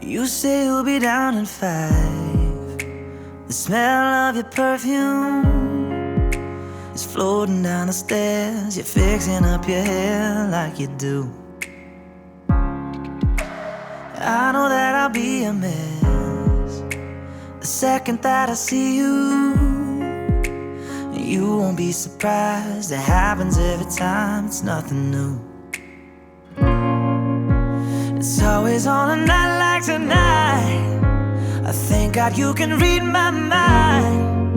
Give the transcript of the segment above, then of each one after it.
You say you'll be down in 5. The smell of your perfume is floating down the stairs. You're fixing up your hair like you do. I know that I'll be a mess the second that I see you. You won't be surprised, it happens every time, it's nothing new. It's always on a night like tonight. I thank God you can read my mind,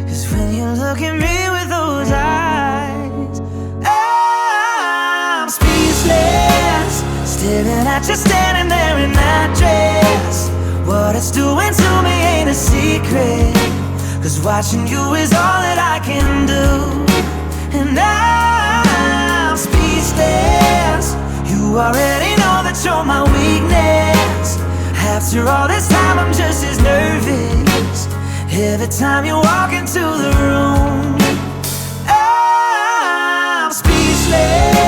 'cause when you look at me with those eyes, I'm speechless, staring at you standing there in that dress. What it's doing to me ain't a secret, 'cause watching you is all that I can do. And I'm speechless. You already know that you're my weakness. After all this time I'm just as nervous every time you walk into the room. I'm speechless.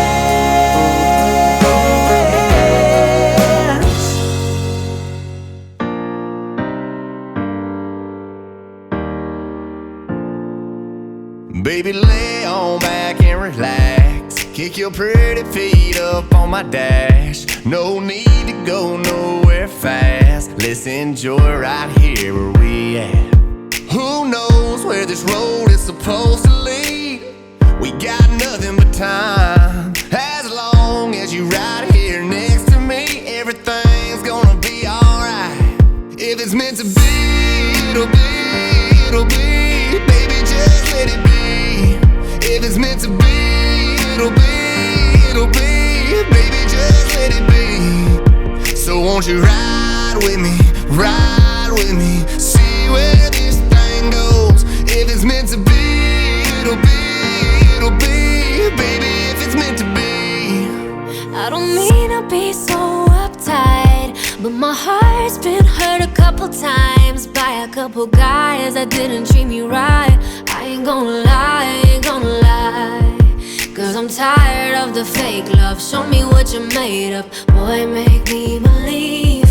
Baby, lay on back and relax. Kick your pretty feet up on my dash. No need to go nowhere fast. Let's enjoy right here where we at. Who knows where this road is supposed to lead? We got nothing but time. As long as you right here next to me, everything's gonna be alright. If it's meant to be, it'll be, it'll be. Baby, just let it be. If it's meant to be, it'll be, it'll be. Baby, just let it be. So won't you ride with me, ride with me, see where this thing goes. If it's meant to be, it'll be, it'll be. Baby, if it's meant to be. I don't mean to be so uptight, but my heart's been hurt a couple times by a couple guys that didn't treat me right. I ain't gonna lie, I ain't gonna lie, 'cause I'm tired of the fake love. Show me what you're made of, boy, make me believe.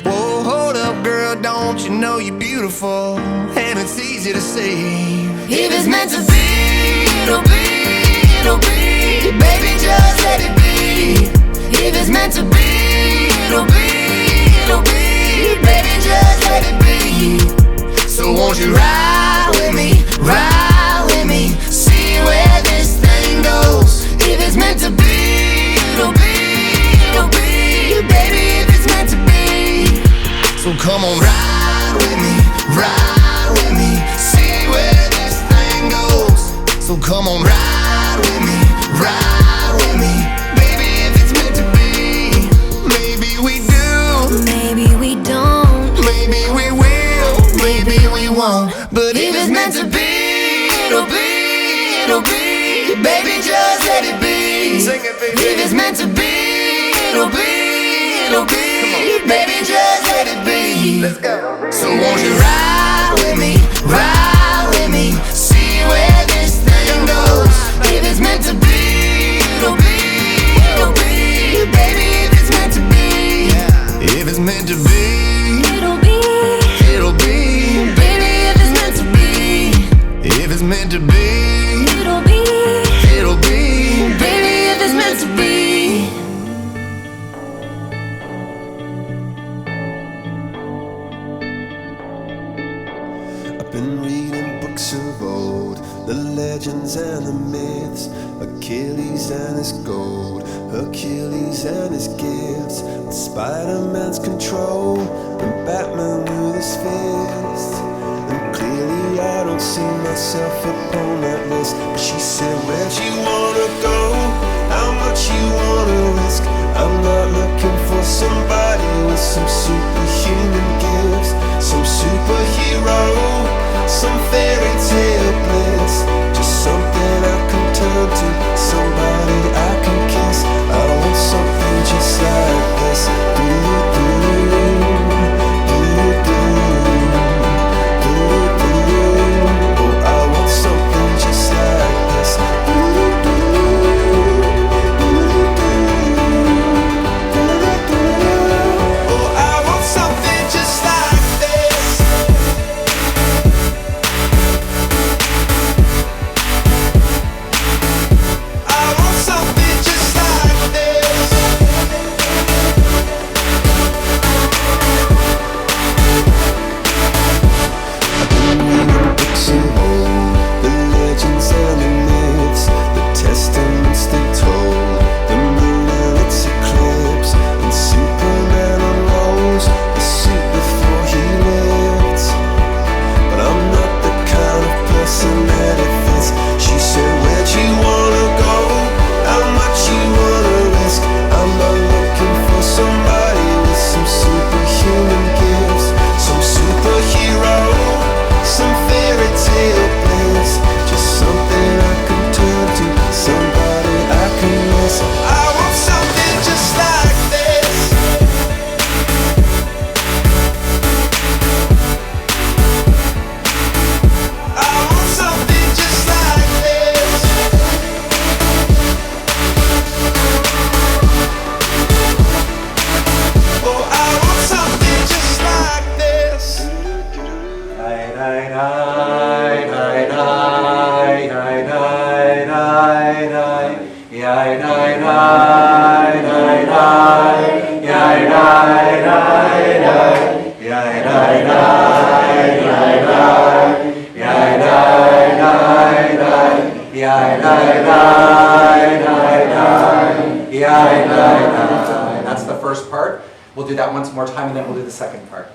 Whoa, hold up, girl, don't you know you're beautiful? And it's easy to see. If it's meant to be, it'll be, it'll be. Baby, just let it be. If it's meant to be, it'll be, it'll be. Baby, just let it be. So won't you ride with me, ride with me, see where this thing goes. If it's meant to be, it'll be, it'll be. Baby, if it's meant to be. So come on, ride with me, see where this thing goes. So come on, ride with me, baby, if it's meant to be. Maybe we do, maybe we don't, maybe we will, maybe we won't. But if it's meant to be, it'll be, it'll be. Baby, just let it be. Sing it, baby. If it's meant to be, it'll be, it'll be. Baby, just let it be. Let's go. So won't you ride with me, see where this thing goes. If it's meant to be, it'll be, it'll be. Baby, if it's meant to be, if it's meant to be, it'll be, it'll be. Baby, if it's meant to be, if it's meant to be, it'll be, it'll be. Baby, if it's meant to be. I've been reading books of old, the legends and the myths, Achilles and his gold, Hercules and his gifts, and Spider-Man's control, and Batman with his fist. And clearly I don't see myself upon that list. But she said, where'd you wanna go? How much you wanna risk? I'm not looking for somebody with some superhuman gifts, some superhero, some fairy tale bliss. Just something I can turn to, somebody I can kiss. I want something just like this. Oh, I want something just like this. That's the first part. We'll do that once more time, and then we'll do the second part.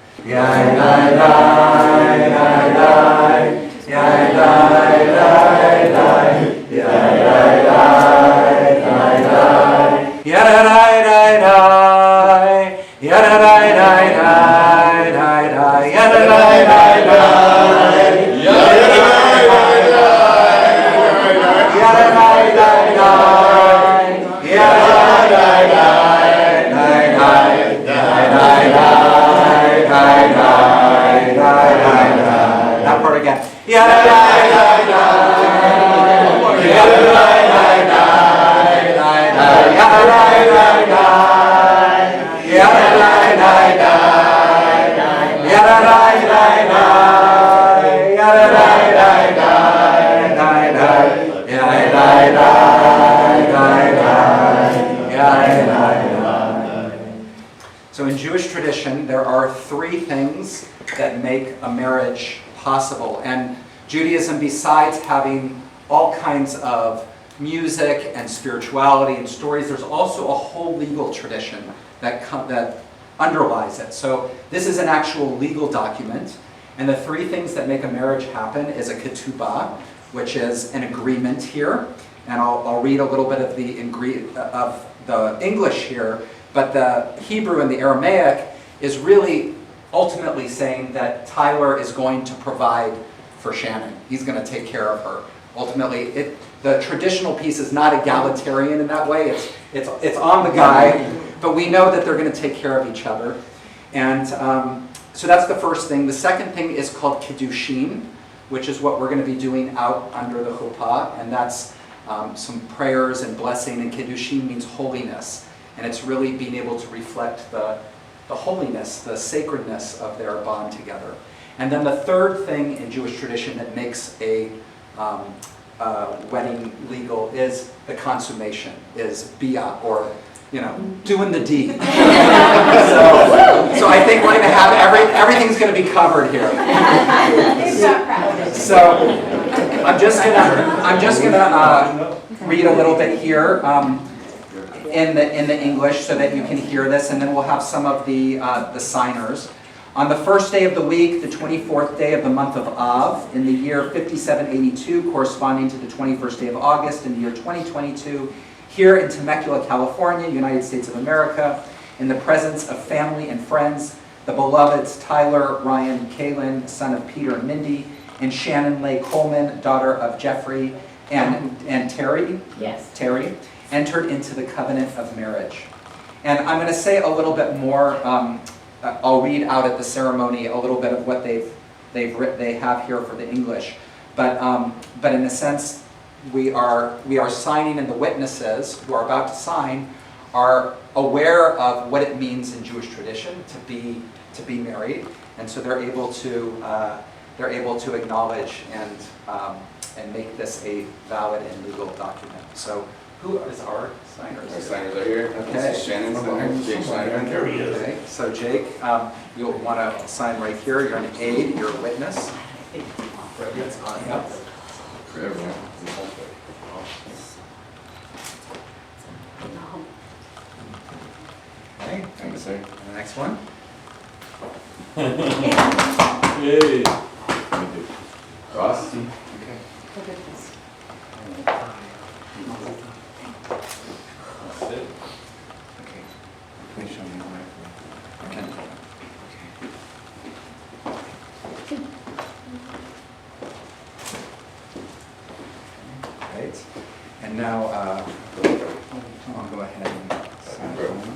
That part again. So in Jewish tradition, there are three things that make a marriage possible. And Judaism, besides having all kinds of music and spirituality and stories, there's also a whole legal tradition that underlies it. So this is an actual legal document. And the three things that make a marriage happen is a ketubah, which is an agreement here. And I'll read a little bit of the English here. But the Hebrew and the Aramaic is really ultimately saying that Tyler is going to provide for Shanon. He's going to take care of her. Ultimately, the traditional piece is not egalitarian in that way. It's on the guy, but we know that they're going to take care of each other. And so that's the first thing. The second thing is called kiddushin, which is what we're going to be doing out under the chuppah, and that's some prayers and blessing. And kiddushin means holiness. And it's really being able to reflect the holiness, the sacredness of their bond together. And then the third thing in Jewish tradition that makes a wedding legal is the consummation, is bia, or doing the deed. So I think we're going to have everything's going to be covered here. So I'm just gonna read a little bit here. In the English so that you can hear this, and then we'll have some of the signers. On the first day of the week, the 24th day of the month of Av, in the year 5782, corresponding to the 21st day of August in the year 2022, here in Temecula, California, United States of America, in the presence of family and friends, the beloveds Tyler, Ryan, Kaylin, son of Peter and Mindy, and Shanon Leigh Coleman, daughter of Jeffrey and Terry. Yes. Terry. Entered into the covenant of marriage. And I'm going to say a little bit more. I'll read out at the ceremony a little bit of what they have here for the English. But in a sense, we are signing, and the witnesses who are about to sign are aware of what it means in Jewish tradition to be married, and so they're able to acknowledge and make this a valid and legal document. So. Who is our signers? Our signers are here. Okay. This is Shannon's signer, Jake Schneider. There he is. Okay. So Jake, you'll want to sign right here. You're an aide, you're a witness. Yep. For everyone. Okay. Thank you, sir. And the next one. Hey. Ross? Okay. That's it. Okay. Please show me the mic. Okay. Right. And now I'll go ahead and sign one.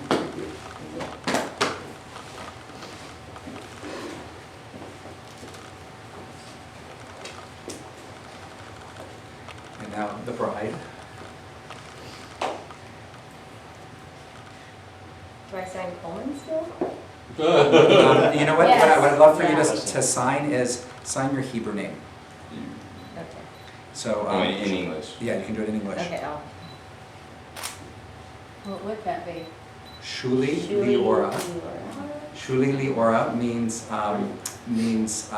And now the bride. Do I sign Coleman still? You know what? Yes. What I'd love for you to sign is sign your Hebrew name. Okay. So In English. Yeah, you can do it in English. Okay, what would that be? Shuli Liora. Shuli Liora means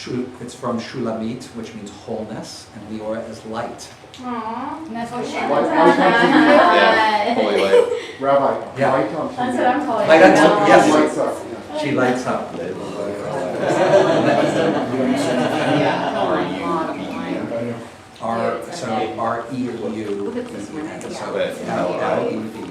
It's from Shulamit, which means wholeness, and Leora is light. Aww. And that's what she Yeah, holy light. Rabbi, Yeah. light on. That's what I'm calling Light it. on, yes. Lights up, yeah. She lights up. So R-E-U. Look at this one. And so But L-E-V.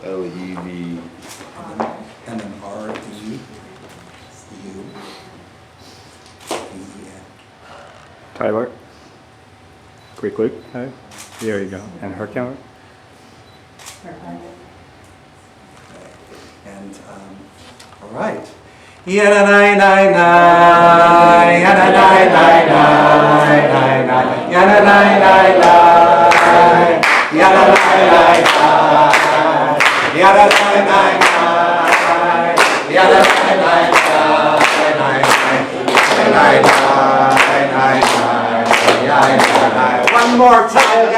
L-E-V. And then R-E-U. E-E-N. Tyler. Quick look. Hi. There you go. And her camera. And, all right. Yana-nai-nai-nai, yana-nai-nai-nai, yana-nai-nai-nai, yana-nai-nai-nai, yana-nai-nai-nai, yana-nai-nai-nai, one more time,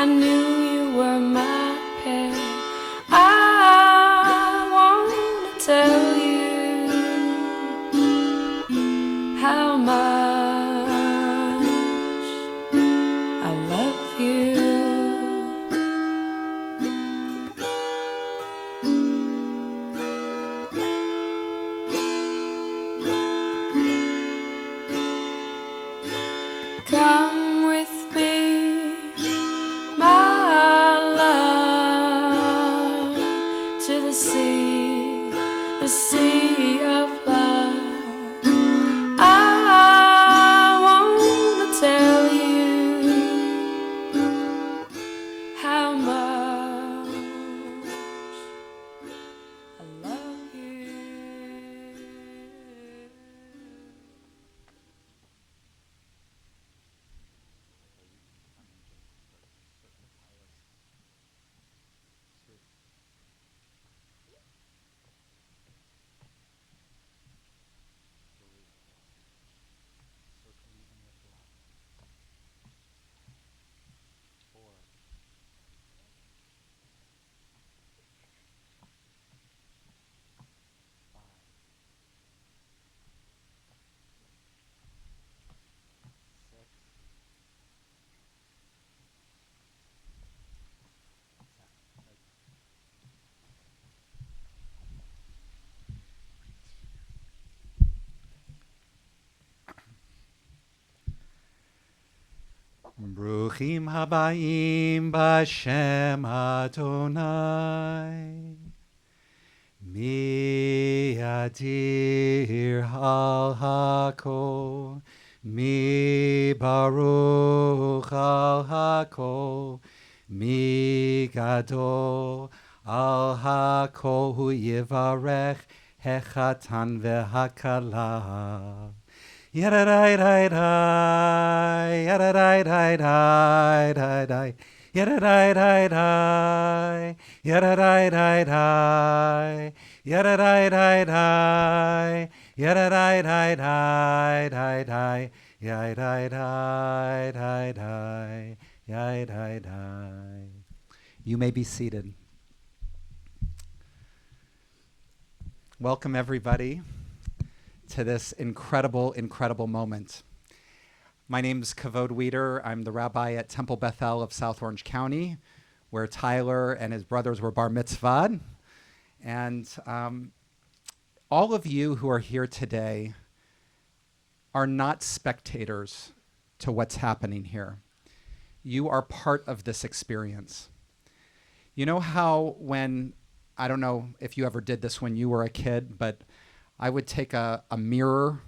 I knew you were my pair. I wanna tell you how much I love you. Come with me, my love, to the sea of love. I want to tell you how much I love you. Bruchim habayim b'Shem Adonai. Mi adir al hakol, mi baruch al hakol, mi gadol al hakol hu yivarech hechatan v'hakala. Yadadai-dai-dai, yadadai-dai-dai-dai-dai, yadadai-dai-dai, yadadai-dai-dai, yadadai-dai-dai, yadadai-dai-dai-dai-dai, yadadai-dai-dai-dai, yadadai. You may be seated. Welcome, everybody, to this incredible, incredible moment. My name is Kavod Weider. I'm the rabbi at Temple Bethel of South Orange County, where Tyler and his brothers were bar mitzvahed. And all of you who are here today are not spectators to what's happening here. You are part of this experience. You know how when, I don't know if you ever did this when you were a kid, but I would take a mirror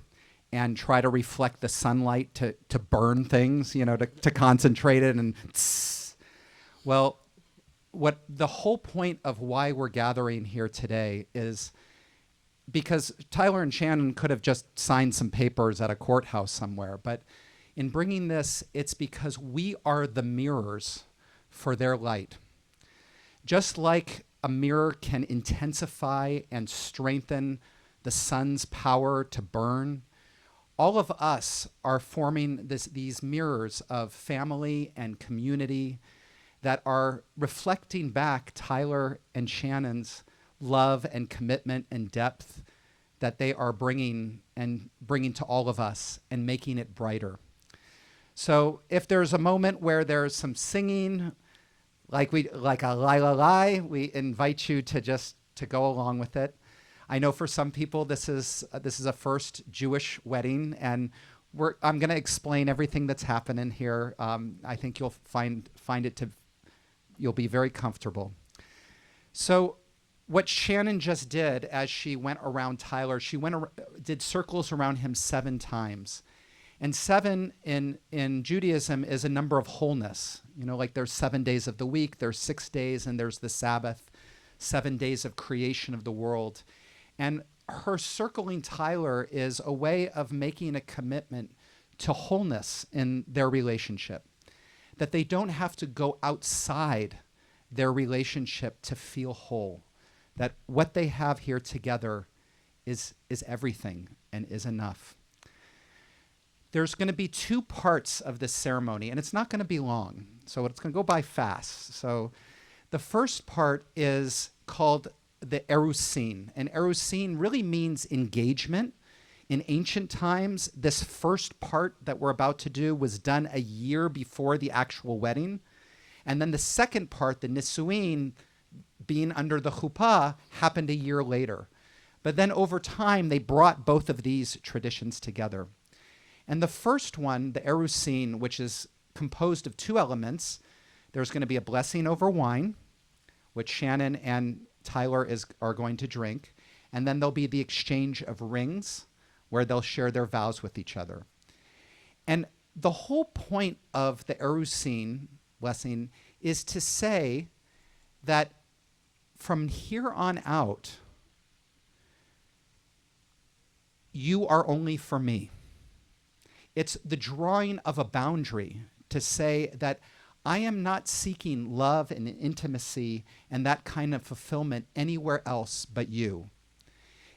and try to reflect the sunlight to burn things, you know, to concentrate it and tss. Well, what the whole point of why we're gathering here today is because Tyler and Shanon could have just signed some papers at a courthouse somewhere, but in bringing this, it's because we are the mirrors for their light. Just like a mirror can intensify and strengthen the sun's power to burn, all of us are forming these mirrors of family and community that are reflecting back Tyler and Shannon's love and commitment and depth that they are bringing to all of us and making it brighter. So if there's a moment where there's some singing, like a lai la lai, we invite you to go along with it. I know for some people this is a first Jewish wedding, and I'm going to explain everything that's happening here. I think you'll you'll be very comfortable. So, what Shanon just did as she went around Tyler, did circles around him 7 times, and 7 in Judaism is a number of wholeness. You know, like there's 7 days of the week, there's 6 days, and there's the Sabbath, 7 days of creation of the world. And her circling Tyler is a way of making a commitment to wholeness in their relationship, that they don't have to go outside their relationship to feel whole, that what they have here together is everything and is enough. there's going to be two parts of this ceremony, and it's not going to be long, so it's going to go by fast. So the first part is called the erusin, and erusin really means engagement. In ancient times, this first part that we're about to do was done a year before the actual wedding. And then the second part, the nisuin, being under the chuppah, happened a year later. But then over time, they brought both of these traditions together. And the first one, the erusin, which is composed of two elements, there's going to be a blessing over wine, which Shanon and Tyler are going to drink. And then there'll be the exchange of rings, where they'll share their vows with each other. And the whole point of the erusin blessing is to say that from here on out, you are only for me. It's the drawing of a boundary to say that I am not seeking love and intimacy and that kind of fulfillment anywhere else but you.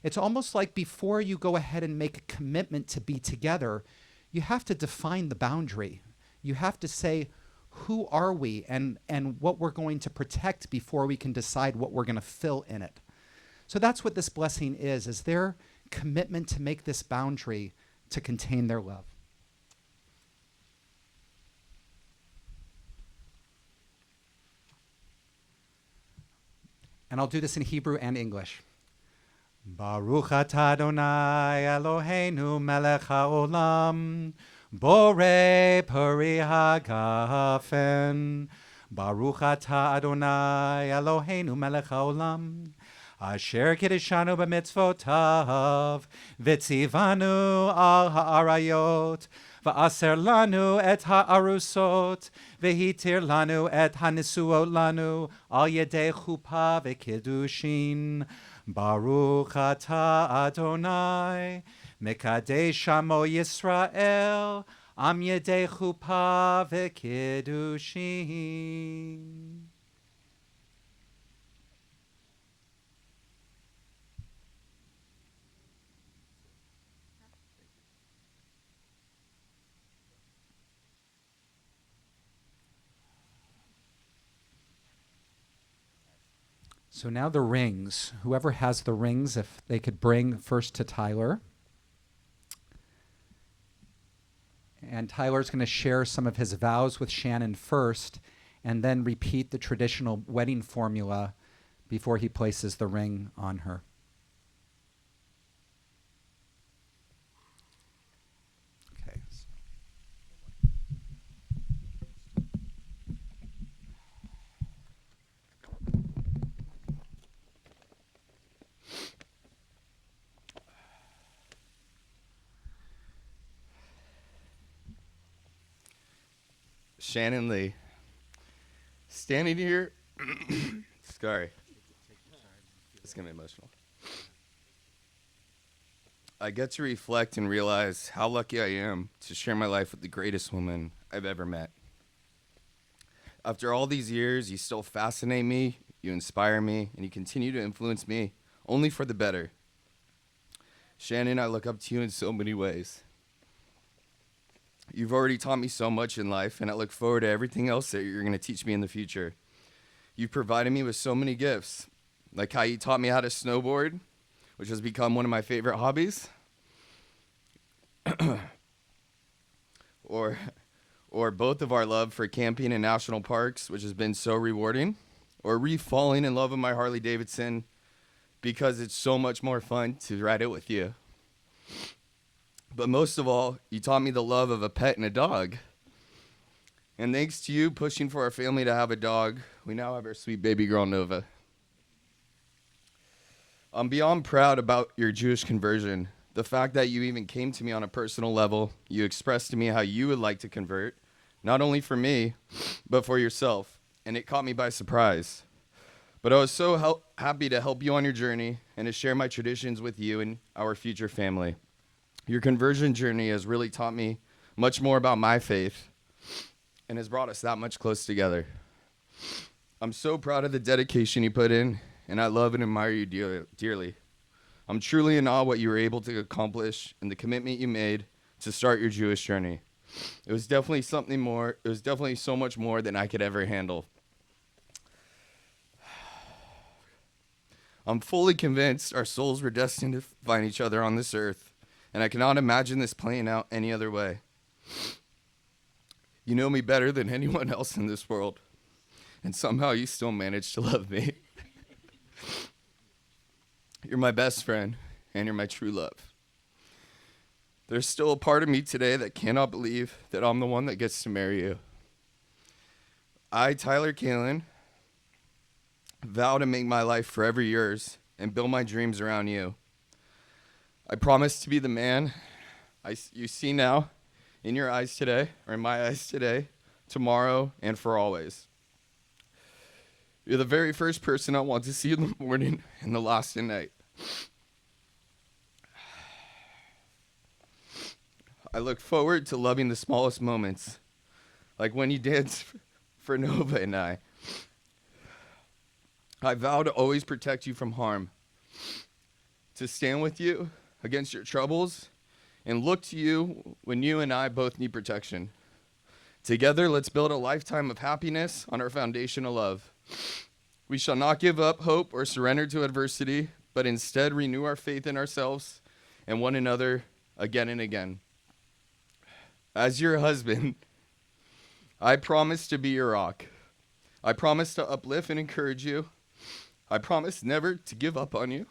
It's almost like before you go ahead and make a commitment to be together, you have to define the boundary. You have to say, who are we and what we're going to protect before we can decide what we're going to fill in it. So that's what this blessing is their commitment to make this boundary to contain their love. And I'll do this in Hebrew and English. Baruch atah Adonai Eloheinu melech haolam, borei peri hagafen. Baruch atah Adonai Eloheinu melech haolam, asher kiddushanu b'mitzvotav, v'tzivanu al ha'arayot, v'aser lanu et ha'arusot, v'hitir lanu et hanisuot lanu, al yedei chuppah v'kiddushin. Baruch atah Adonai, mekadesh amo Yisrael, am yedei chuppah v'kiddushin. So now the rings. Whoever has the rings, if they could bring first to Tyler. And Tyler's going to share some of his vows with Shanon first, and then repeat the traditional wedding formula before he places the ring on her. Okay. Shanon Lee, standing here, sorry, it's gonna be emotional. I get to reflect and realize how lucky I am to share my life with the greatest woman I've ever met. After all these years, you still fascinate me, you inspire me, and you continue to influence me, only for the better. Shanon, I look up to you in so many ways. You've already taught me so much in life, and I look forward to everything else that you're going to teach me in the future. You've provided me with so many gifts, like how you taught me how to snowboard, which has become one of my favorite hobbies. or both of our love for camping in national parks, which has been so rewarding. Or re-falling in love with my Harley Davidson, because it's so much more fun to ride it with you. But most of all, you taught me the love of a pet and a dog. And thanks to you pushing for our family to have a dog, we now have our sweet baby girl, Nova. I'm beyond proud about your Jewish conversion. The fact that you even came to me on a personal level, you expressed to me how you would like to convert, not only for me, but for yourself. And it caught me by surprise. But I was so happy to help you on your journey and to share my traditions with you and our future family. Your conversion journey has really taught me much more about my faith and has brought us that much close together. I'm so proud of the dedication you put in, and I love and admire you dearly. I'm truly in awe what you were able to accomplish and the commitment you made to start your Jewish journey. It was definitely something more. It was definitely so much more than I could ever handle. I'm fully convinced our souls were destined to find each other on this earth, and I cannot imagine this playing out any other way. You know me better than anyone else in this world, and somehow you still manage to love me. You're my best friend, and you're my true love. There's still a part of me today that cannot believe that I'm the one that gets to marry you. I, Tyler Kalin, vow to make my life forever yours and build my dreams around you. I promise to be the man you see now in your eyes today, or in my eyes today, tomorrow, and for always. You're the very first person I want to see in the morning and the last at night. I look forward to loving the smallest moments, like when you dance for Nova and I. I vow to always protect you from harm, to stand with you against your troubles, and look to you when you and I both need protection. Together, let's build a lifetime of happiness on our foundation of love. We shall not give up hope or surrender to adversity, but instead renew our faith in ourselves and one another again and again. As your husband, I promise to be your rock. I promise to uplift and encourage you. I promise never to give up on you.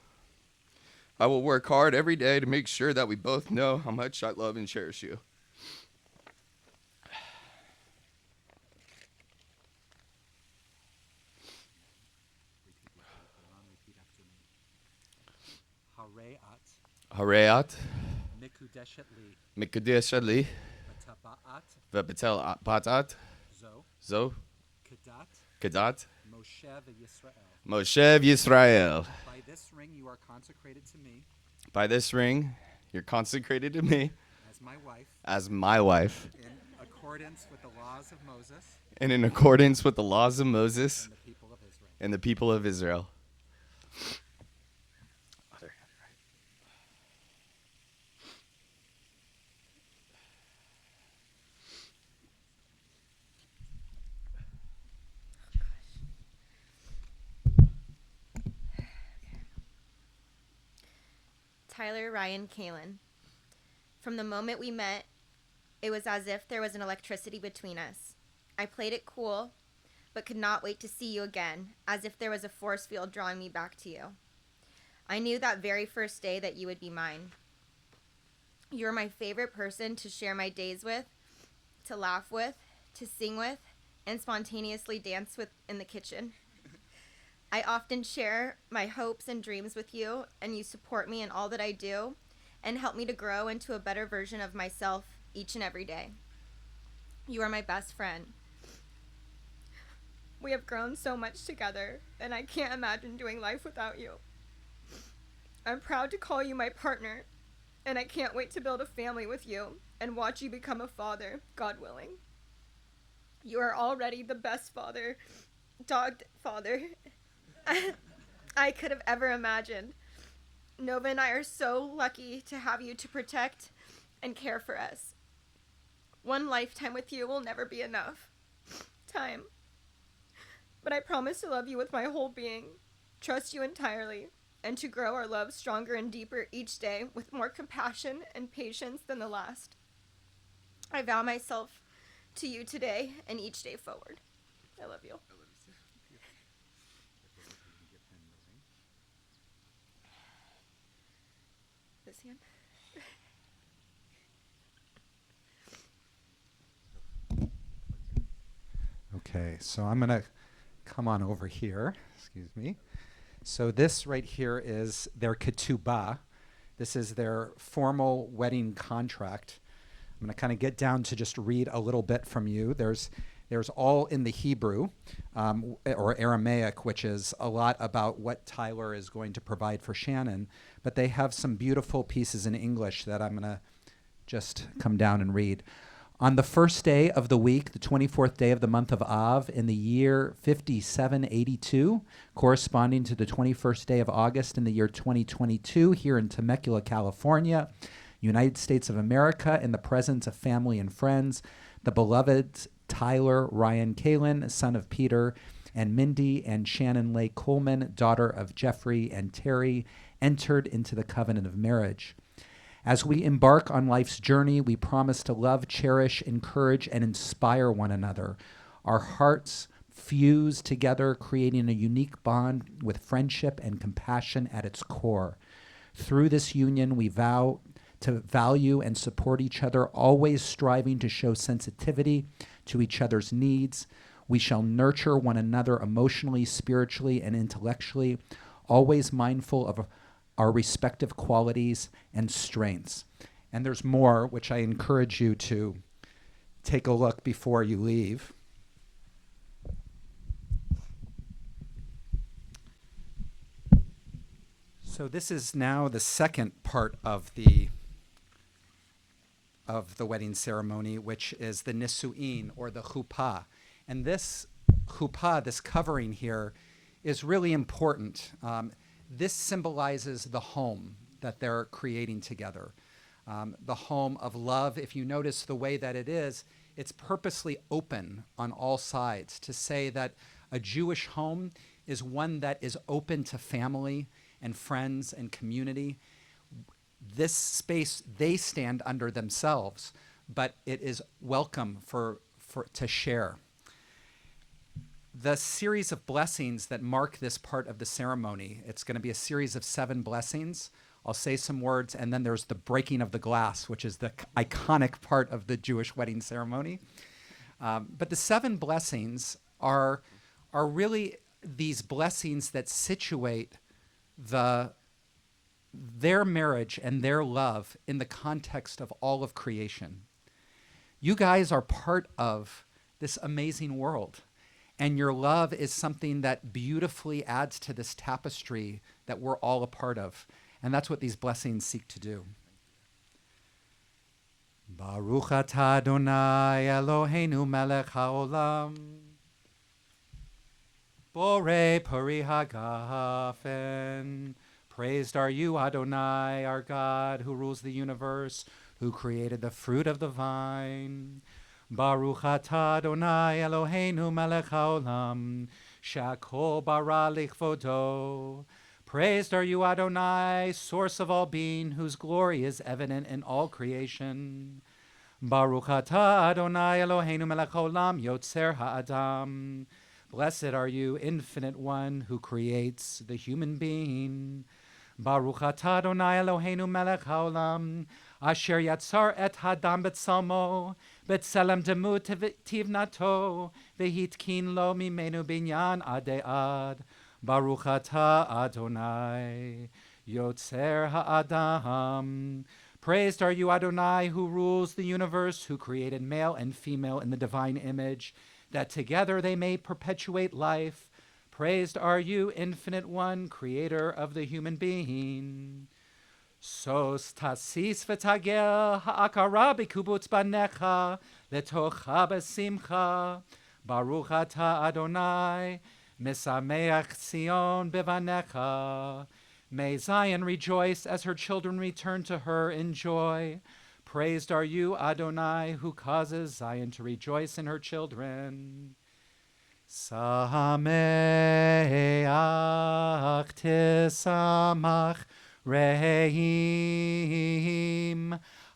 I will work hard every day to make sure that we both know how much I love and cherish you. Hareat, Mikudeshet li, Vebetel Zo, Kadat, Moshe Yisrael. By this ring you are consecrated to me By this ring, you're consecrated to me as my wife, in accordance with the laws of Moses and in accordance with the laws of Moses and the people of Israel. and the people of Israel. Tyler Ryan Kalin. From the moment we met, it was as if there was an electricity between us. I played it cool, but could not wait to see you again, as if there was a force field drawing me back to you. I knew that very first day that you would be mine. You were my favorite person to share my days with, to laugh with, to sing with, and spontaneously dance with in the kitchen. I often share my hopes and dreams with you, and you support me in all that I do and help me to grow into a better version of myself each and every day. You are my best friend. We have grown so much together, and I can't imagine doing life without you. I'm proud to call you my partner, and I can't wait to build a family with you and watch you become a father, God willing. You are already the best father, dog father, I could have ever imagined. Nova and I are so lucky to have you to protect and care for us. One lifetime with you will never be enough time. But I promise to love you with my whole being, trust you entirely, and to grow our love stronger and deeper each day with more compassion and patience than the last. I vow myself to you today and each day forward. I love you. This hand. Okay, so I'm going to come on over here. Excuse me. So this right here is their ketubah. This is their formal wedding contract. I'm going to kind of get down to just read a little bit from you. There's all in the Hebrew or Aramaic, which is a lot about what Tyler is going to provide for Shanon. But they have some beautiful pieces in English that I'm going to just come down and read. On the first day of the week, the 24th day of the month of Av, in the year 5782, corresponding to the 21st day of August in the year 2022, here in Temecula, California, United States of America, in the presence of family and friends, the beloved Tyler Ryan Kalin, son of Peter and Mindy, and Shannon Leigh Coleman, daughter of Jeffrey and Terry, entered into the covenant of marriage. As we embark on life's journey, we promise to love, cherish, encourage, and inspire one another. Our hearts fuse together, creating a unique bond with friendship and compassion at its core. Through this union, we vow to value and support each other, always striving to show sensitivity to each other's needs. We shall nurture one another emotionally, spiritually, and intellectually, always mindful of our respective qualities and strengths. And there's more, which I encourage you to take a look before you leave. So this is now the second part of the wedding ceremony, which is the nisu'in, or the chuppah. And this chuppah, this covering here, is really important. This symbolizes the home that they're creating together, the home of love. If you notice the way that it is, it's purposely open on all sides to say that a Jewish home is one that is open to family and friends and community. This space they stand under themselves, but it is welcome to share. The series of blessings that mark this part of the ceremony, it's going to be a series of 7 blessings. I'll say some words, and then there's the breaking of the glass, which is the iconic part of the Jewish wedding ceremony. But the 7 blessings are really these blessings that situate their marriage and their love in the context of all of creation. You guys are part of this amazing world, and your love is something that beautifully adds to this tapestry that we're all a part of. And that's what these blessings seek to do. Baruch atah Adonai Eloheinu melech haolam, borei pari hagafen. Praised are you, Adonai, our God, who rules the universe, who created the fruit of the vine. Baruch atah Adonai Eloheinu melech haolam, shakol bara lichvodo. Praised are you, Adonai, source of all being, whose glory is evident in all creation. Baruch atah Adonai Eloheinu melech haolam, yotzer ha'adam. Blessed are you, infinite one, who creates the human being. Baruch atah Adonai Eloheinu melech haolam, asher yatzar et hadam betzalmo, betzelem demut tivnato, vehitkin lo mimenu binyan ad. Baruch atah Adonai, yotzer ha'adam. Praised are you, Adonai, who rules the universe, who created male and female in the divine image, that together they may perpetuate life. Praised are you, infinite one, creator of the human being. Sos tasis v'tagel ha'akara b'kubutz banecha, letocha b'simcha. Baruch atah Adonai, misameach Zion b'vanecha. May Zion rejoice as her children return to her in joy. Praised are you, Adonai, who causes Zion to rejoice in her children. Sameach tisamach reim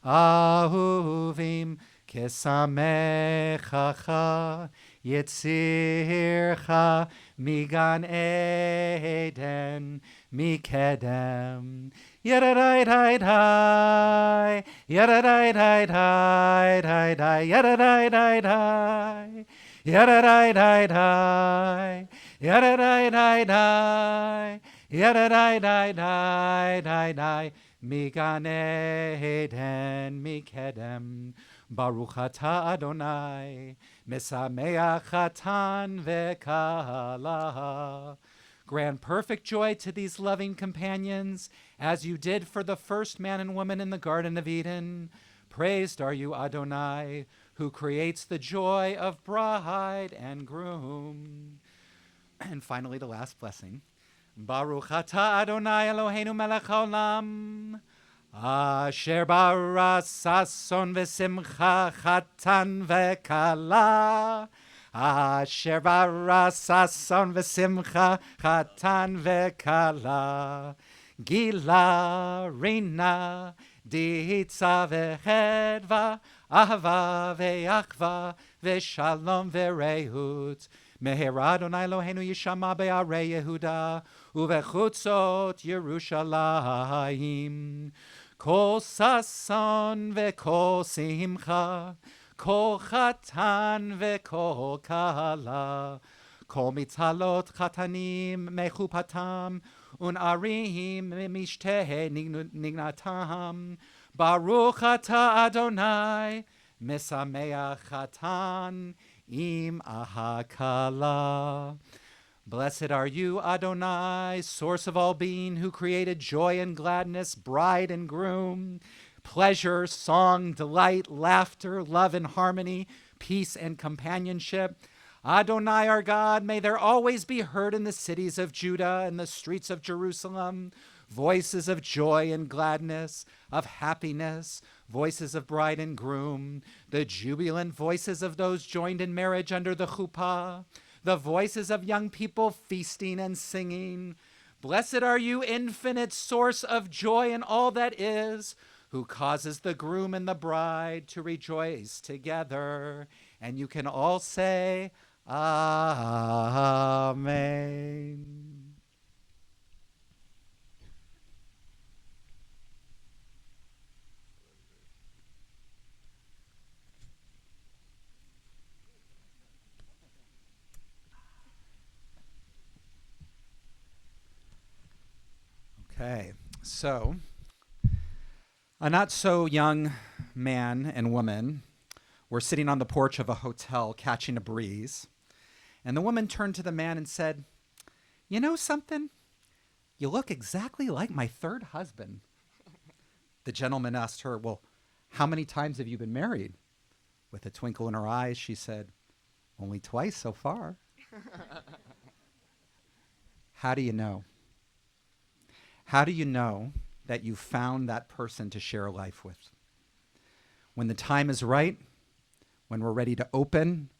ahuvim kisamechacha yitzircha migan eden mikedem. Yadadai-dai-dai, yadadai-dai-dai-dai-dai, yadadai-dai-dai, yadadai-dai-dai, yadadai-dai-dai, yadadai-dai-dai-dai-dai, migan eden mikedem. Baruch atah Adonai, misameach chatan v'kala. Grant perfect joy to these loving companions, as you did for the first man and woman in the Garden of Eden. Praised are you, Adonai, who creates the joy of bride and groom. And finally, the last blessing. Baruch atah Adonai Eloheinu melech haolam, Asher bara sason v'simcha chatan v'kala. Asher bara sason v'simcha chatan v'kala. Gila reina ditza v'chedva ahava ve'achva ve'shalom ve'rehut. Meher Adonai Eloheinu yishama be'arei Yehuda uvechutzot Yerushalayim. Kol sason ve'kol simcha, kol chatan ve'kol kala, kol mitzalot chatanim mechupatam, un arim mishte nignatam. Baruch ata Adonai, mesameach chatan im ahakala. Blessed are you, Adonai, source of all being, who created joy and gladness, bride and groom, pleasure, song, delight, laughter, love and harmony, peace and companionship. Adonai, our God, may there always be heard in the cities of Judah and the streets of Jerusalem voices of joy and gladness, of happiness, voices of bride and groom, the jubilant voices of those joined in marriage under the chuppah, the voices of young people feasting and singing. Blessed are you, infinite source of joy in all that is, who causes the groom and the bride to rejoice together. And you can all say, Amen. Okay, so a not so young man and woman were sitting on the porch of a hotel catching a breeze, and the woman turned to the man and said, "You know something? You look exactly like my third husband." The gentleman asked her, "Well, how many times have you been married?" With a twinkle in her eyes, she said, "Only twice so far." How do you know? How do you know that you found that person to share life with? When the time is right, when we're ready to open,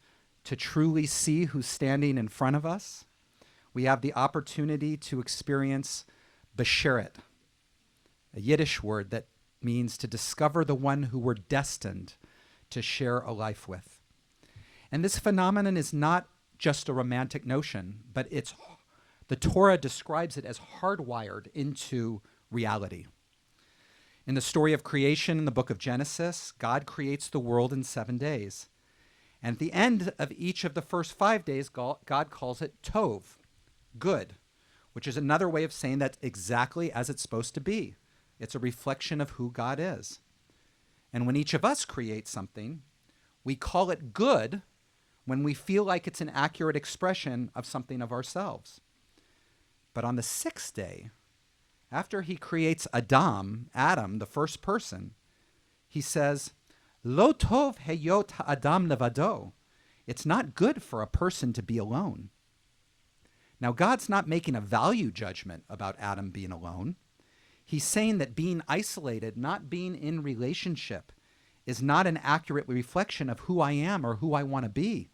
to truly see who's standing in front of us, we have the opportunity to experience besheret, a Yiddish word that means to discover the one who we're destined to share a life with. And this phenomenon is not just a romantic notion, but the Torah describes it as hardwired into reality. In the story of creation in the book of Genesis, God creates the world in 7 days. And at the end of each of the first 5 days, God calls it tov, good, which is another way of saying that's exactly as it's supposed to be. It's a reflection of who God is. And when each of us creates something, we call it good when we feel like it's an accurate expression of something of ourselves. But on the 6th day, after he creates Adam, the first person, he says, Lo tov heyot ha'adam levado. It's not good for a person to be alone. Now, God's not making a value judgment about Adam being alone. He's saying that being isolated, not being in relationship, is not an accurate reflection of who I am or who I want to be.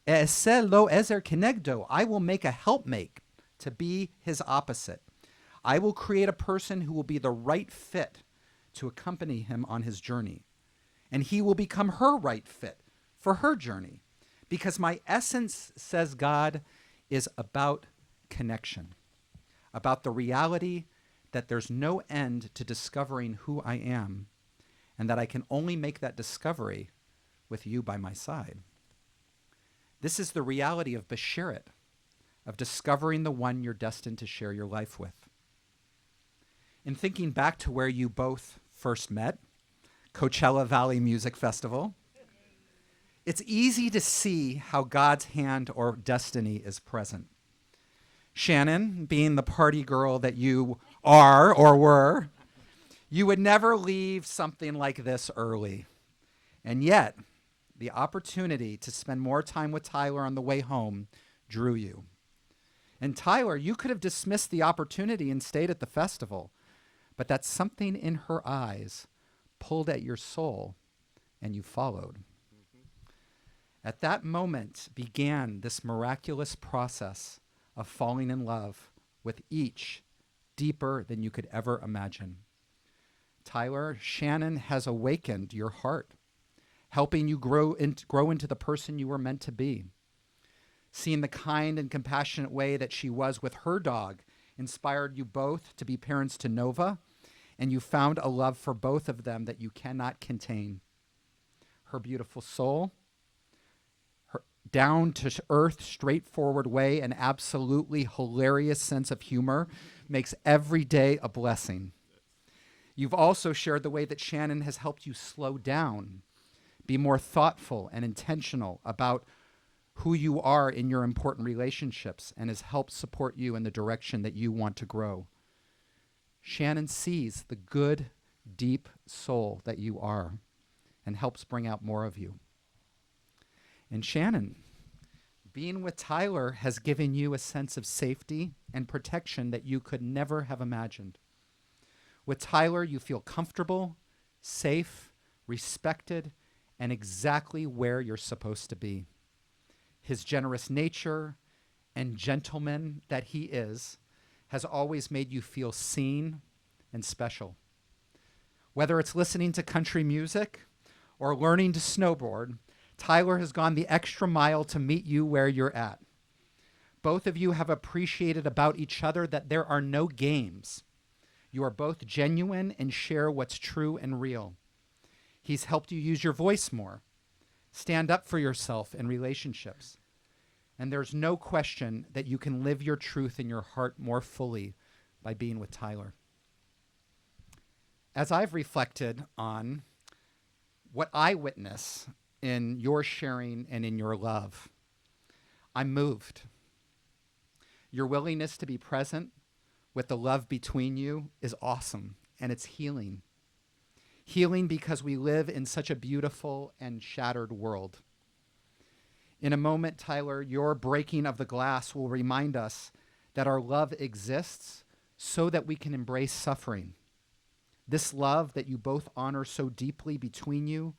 E'eseh lo ezer kenegdo. I will make a helpmate to be his opposite. I will create a person who will be the right fit to accompany him on his journey. And he will become her right fit for her journey. Because my essence, says God, is about connection, about the reality that there's no end to discovering who I am, and that I can only make that discovery with you by my side. This is the reality of besheret, of discovering the one you're destined to share your life with. In thinking back to where you both first met, Coachella Valley Music Festival, it's easy to see how God's hand or destiny is present. Shanon, being the party girl that you are or were, you would never leave something like this early. And yet, the opportunity to spend more time with Tyler on the way home drew you. And Tyler, you could have dismissed the opportunity and stayed at the festival. but that something in her eyes pulled at your soul and you followed. At that moment began this miraculous process of falling in love with each deeper than you could ever imagine. Tyler, Shanon has awakened your heart, helping you grow into the person you were meant to be. Seeing the kind and compassionate way that she was with her dog inspired you both to be parents to Nova, and you found a love for both of them that you cannot contain. Her beautiful soul, her down to earth, straightforward way, and absolutely hilarious sense of humor makes every day a blessing. You've also shared the way that Shanon has helped you slow down, be more thoughtful and intentional about who you are in your important relationships, and has helped support you in the direction that you want to grow. Shanon sees the good, deep soul that you are and helps bring out more of you. And Shanon, being with Tyler has given you a sense of safety and protection that you could never have imagined. With Tyler, you feel comfortable, safe, respected, and exactly where you're supposed to be. His generous nature and gentleman that he is has always made you feel seen and special. Whether it's listening to country music or learning to snowboard, Tyler has gone the extra mile to meet you where you're at. Both of you have appreciated about each other that there are no games. You are both genuine and share what's true and real. He's helped you use your voice more, stand up for yourself in relationships. And there's no question that you can live your truth in your heart more fully by being with Tyler. As I've reflected on what I witness in your sharing and in your love, I'm moved. Your willingness to be present with the love between you is awesome, and it's healing. Healing because we live in such a beautiful and shattered world. In a moment, Tyler, your breaking of the glass will remind us that our love exists so that we can embrace suffering. This love that you both honor so deeply between you,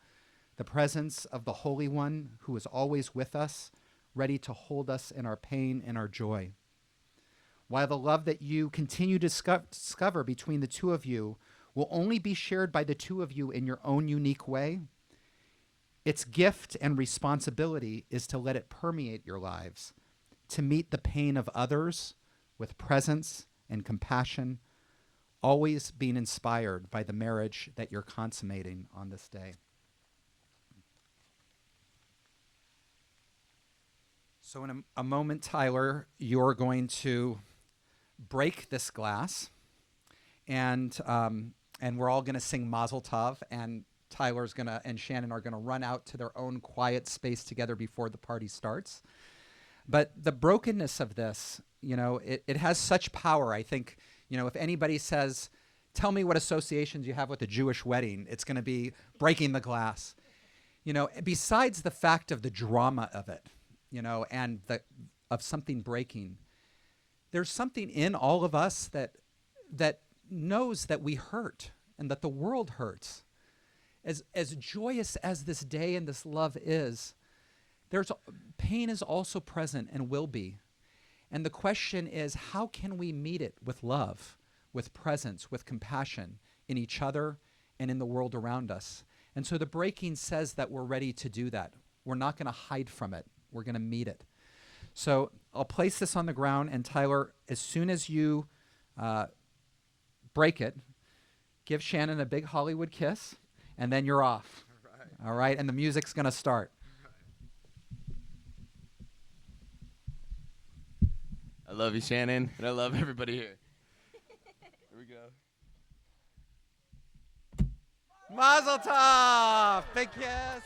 the presence of the Holy One who is always with us, ready to hold us in our pain and our joy. While the love that you continue to discover between the two of you will only be shared by the two of you in your own unique way, its gift and responsibility is to let it permeate your lives, to meet the pain of others with presence and compassion, always being inspired by the marriage that you're consummating on this day. So in a moment, Tyler, you're going to break this glass, and we're all going to sing Mazel Tov, and Tyler's gonna and Shanon are gonna run out to their own quiet space together before the party starts. But the brokenness of this, it has such power. I think, if anybody says, tell me what associations you have with a Jewish wedding, it's gonna be breaking the glass. Besides the fact of the drama of it, and of something breaking, there's something in all of us that knows that we hurt and that the world hurts. As joyous as this day and this love is, pain is also present and will be. And the question is, how can we meet it with love, with presence, with compassion in each other and in the world around us? And so the breaking says that we're ready to do that. We're not going to hide from it. We're going to meet it. So I'll place this on the ground, and Tyler, as soon as you break it, give Shanon a big Hollywood kiss, and then you're off. All right? And the music's going to start. I love you, Shanon, and I love everybody here. Here we go. Mazel tov! Big kiss!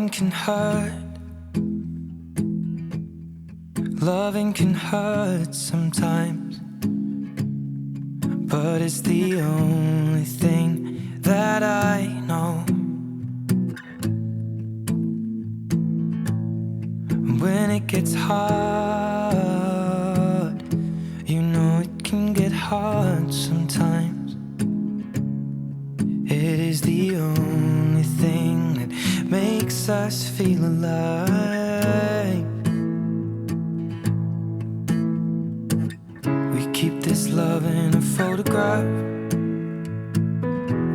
Loving can hurt. Loving can hurt sometimes, but it's the only thing that I know. When it gets hard, you know it can get hard sometimes. It is the only thing that makes us feel alive. We keep this love in a photograph.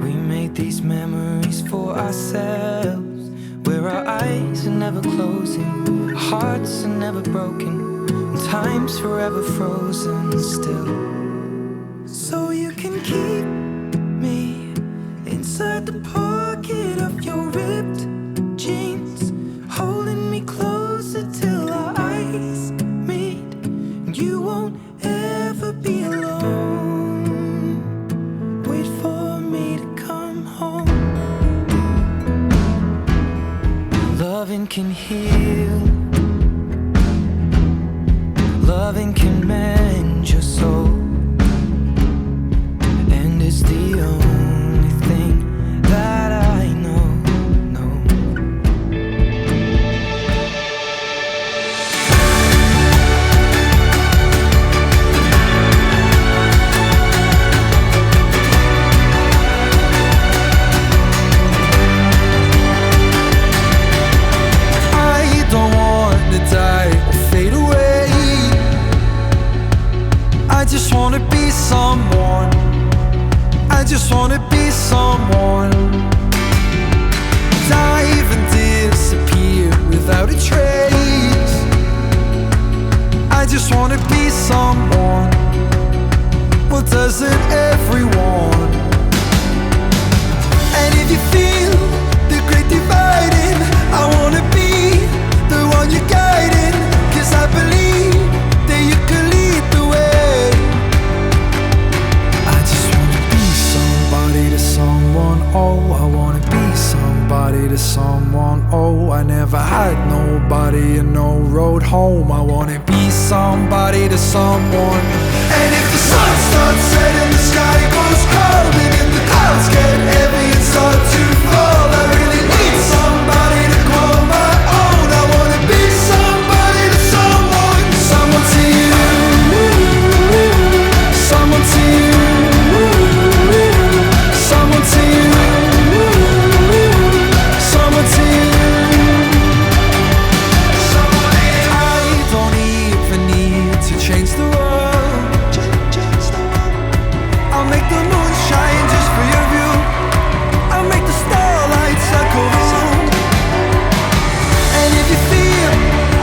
We made these memories for ourselves, where our eyes are never closing, our hearts are never broken, and time's forever frozen still. So you can keep me inside the pocket of your ripped jeans, holding me closer till our eyes meet, and you won't ever be alone. Wait for me to come home. Loving can heal. Loving can mend your soul, and it's the only thing that I know. I don't want to die or fade away. I just wanna be someone. I just wanna be someone. Dive and disappear without a trace. I just wanna be someone. Well, doesn't everyone? And if you feel the great dividing, I wanna be the one you're guiding, 'cause I believe that you could lead the way. I just wanna be somebody to someone. Oh, I wanna be somebody to someone. Oh, I never had nobody and no road home. I wanna be somebody to someone. And if the sun starts setting, the sky goes cold, and if the clouds get heavy and start to fall, I really need somebody to call my own. I wanna be somebody to someone. Someone to you. Someone to you. Someone to you. Someone to you. I don't even need to change the world. I'll make the moon shine just for your view. I'll make the starlights echo room. And if you feel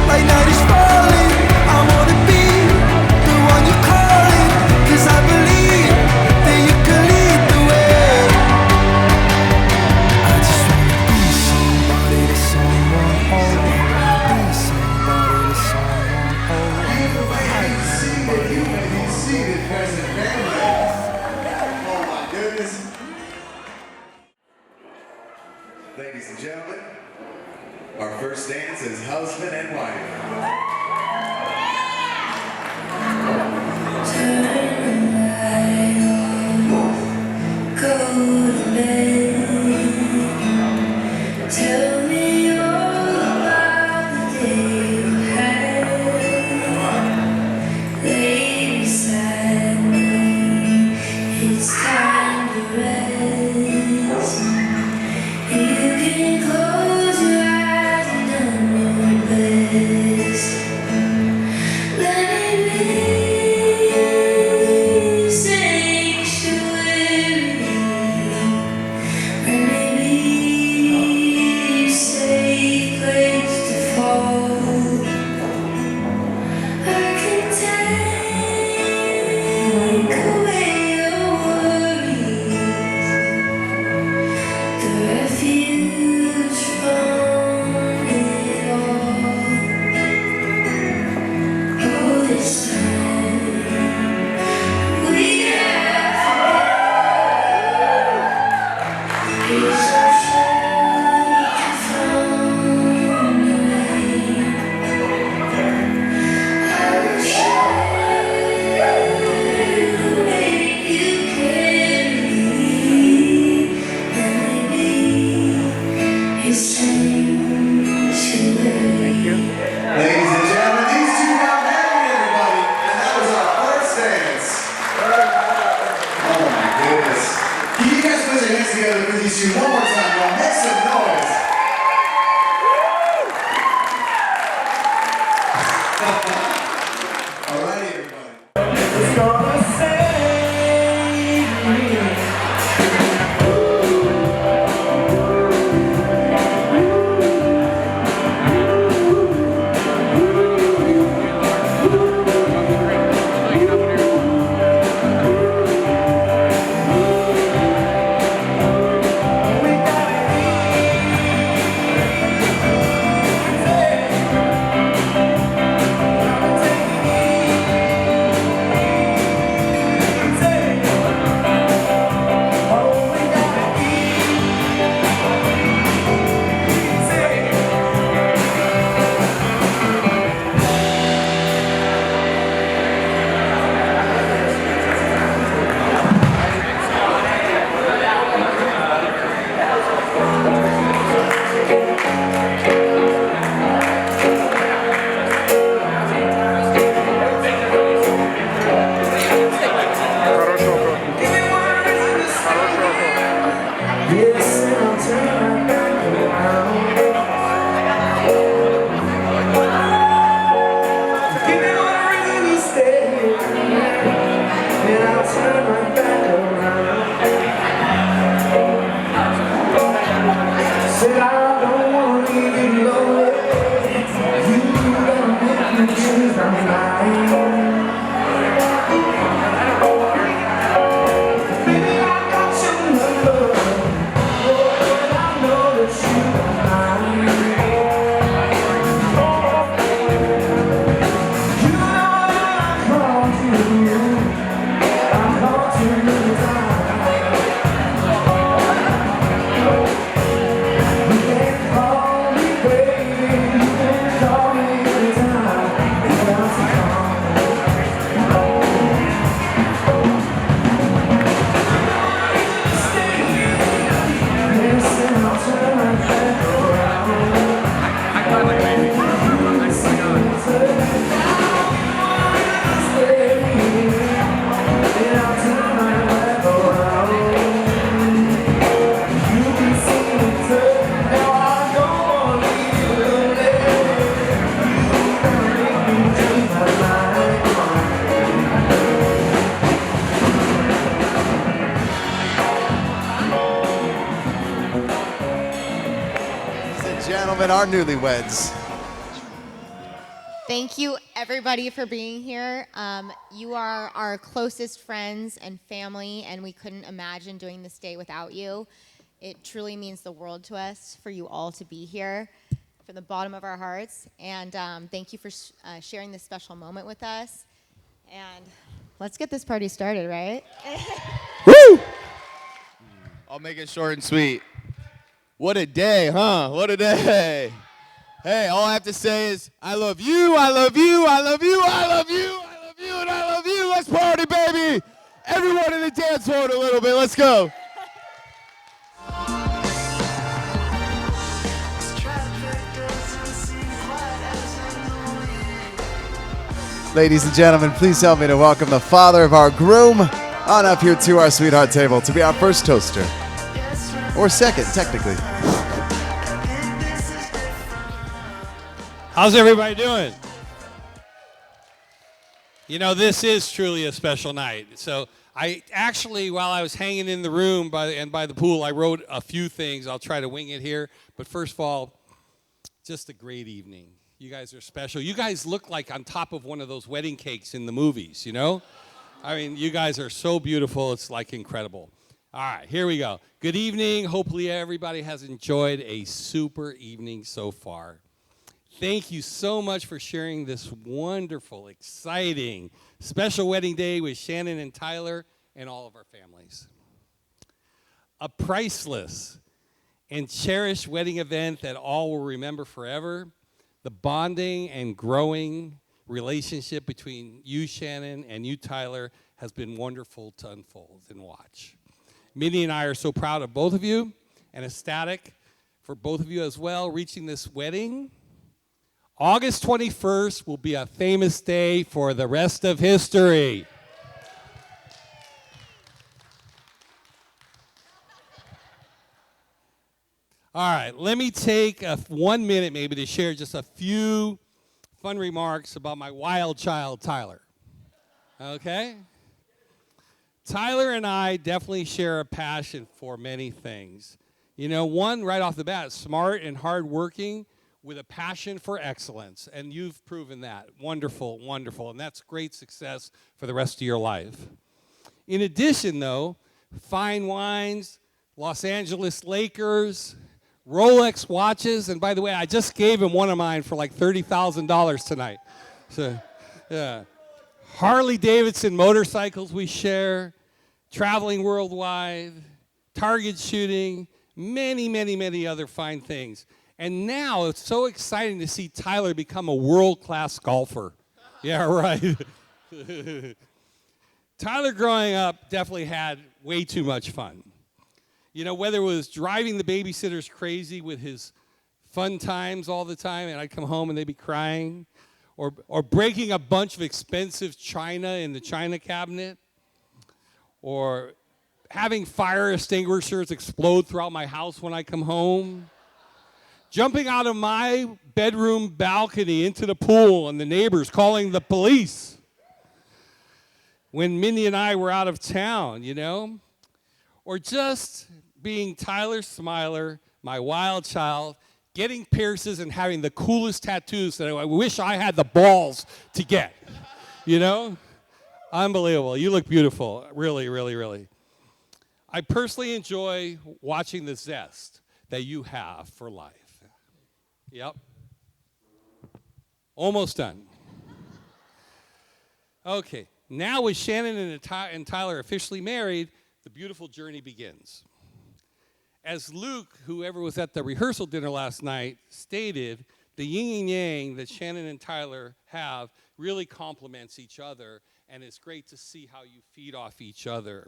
like night is falling, I wanna be the one you're calling, 'cause I believe that you can lead the way. I just wanna be somebody to someone. Oh, I wanna be somebody to someone. Oh, I never had somebody. Ladies and gentlemen, our first dance is husband and wife. Go to bed. Tell me all about the day you had. Lay beside me. It's time to rest. You can close your eyes and do your best. our newlyweds. Thank you, everybody, for being here. You are our closest friends and family, and we couldn't imagine doing this day without you. It truly means the world to us for you all to be here from the bottom of our hearts. And thank you for sharing this special moment with us. And let's get this party started, right? Woo! I'll make it short and sweet. What a day, huh? What a day. Hey, all I have to say is, I love you, I love you, I love you, I love you, I love you, and I love you. Let's party, baby. Everyone in the dance floor a little bit. Let's go. Ladies and gentlemen, please help me to welcome the father of our groom on up here to our sweetheart table to be our first toaster. Or second, technically. How's everybody doing? You know, this is truly a special night. So I actually, while I was hanging in the room by the pool, I wrote a few things. I'll try to wing it here. But first of all, just a great evening. You guys are special. You guys look like on top of one of those wedding cakes in the movies, you know? I mean, you guys are so beautiful. It's like incredible. All right, here we go. Good evening. Hopefully everybody has enjoyed a super evening so far. Thank you so much for sharing this wonderful, exciting, special wedding day with Shanon and Tyler and all of our families. A priceless and cherished wedding event that all will remember forever. The bonding and growing relationship between you, Shanon, and you, Tyler, has been wonderful to unfold and watch. Minnie and I are so proud of both of you and ecstatic for both of you as well reaching this wedding. August 21st will be a famous day for the rest of history. All right, let me take 1 minute maybe to share just a few fun remarks about my wild child, Tyler. Okay? Tyler and I definitely share a passion for many things. You know, one, right off the bat, smart and hardworking with a passion for excellence, and you've proven that. Wonderful, wonderful, and that's great success for the rest of your life. In addition, though, fine wines, Los Angeles Lakers, Rolex watches, and by the way, I just gave him one of mine for like $30,000 tonight. So, yeah. Harley Davidson motorcycles we share, traveling worldwide, target shooting, many, many, many other fine things. And now it's so exciting to see Tyler become a world-class golfer. Yeah, right. Tyler growing up definitely had way too much fun. You know, whether it was driving the babysitters crazy with his fun times all the time, and I'd come home and they'd be crying, or breaking a bunch of expensive china in the china cabinet, or having fire extinguishers explode throughout my house when I come home, jumping out of my bedroom balcony into the pool and the neighbors calling the police when Minnie and I were out of town, you know, or just being Tyler Smiler, my wild child, getting pierces and having the coolest tattoos that I wish I had the balls to get, you know? Unbelievable. You look beautiful. Really, really, really. I personally enjoy watching the zest that you have for life. Yep. Almost done. Okay. Now with Shanon and Tyler officially married, the beautiful journey begins. As Luke, whoever was at the rehearsal dinner last night, stated, the yin and yang that Shanon and Tyler have really complements each other, and it's great to see how you feed off each other.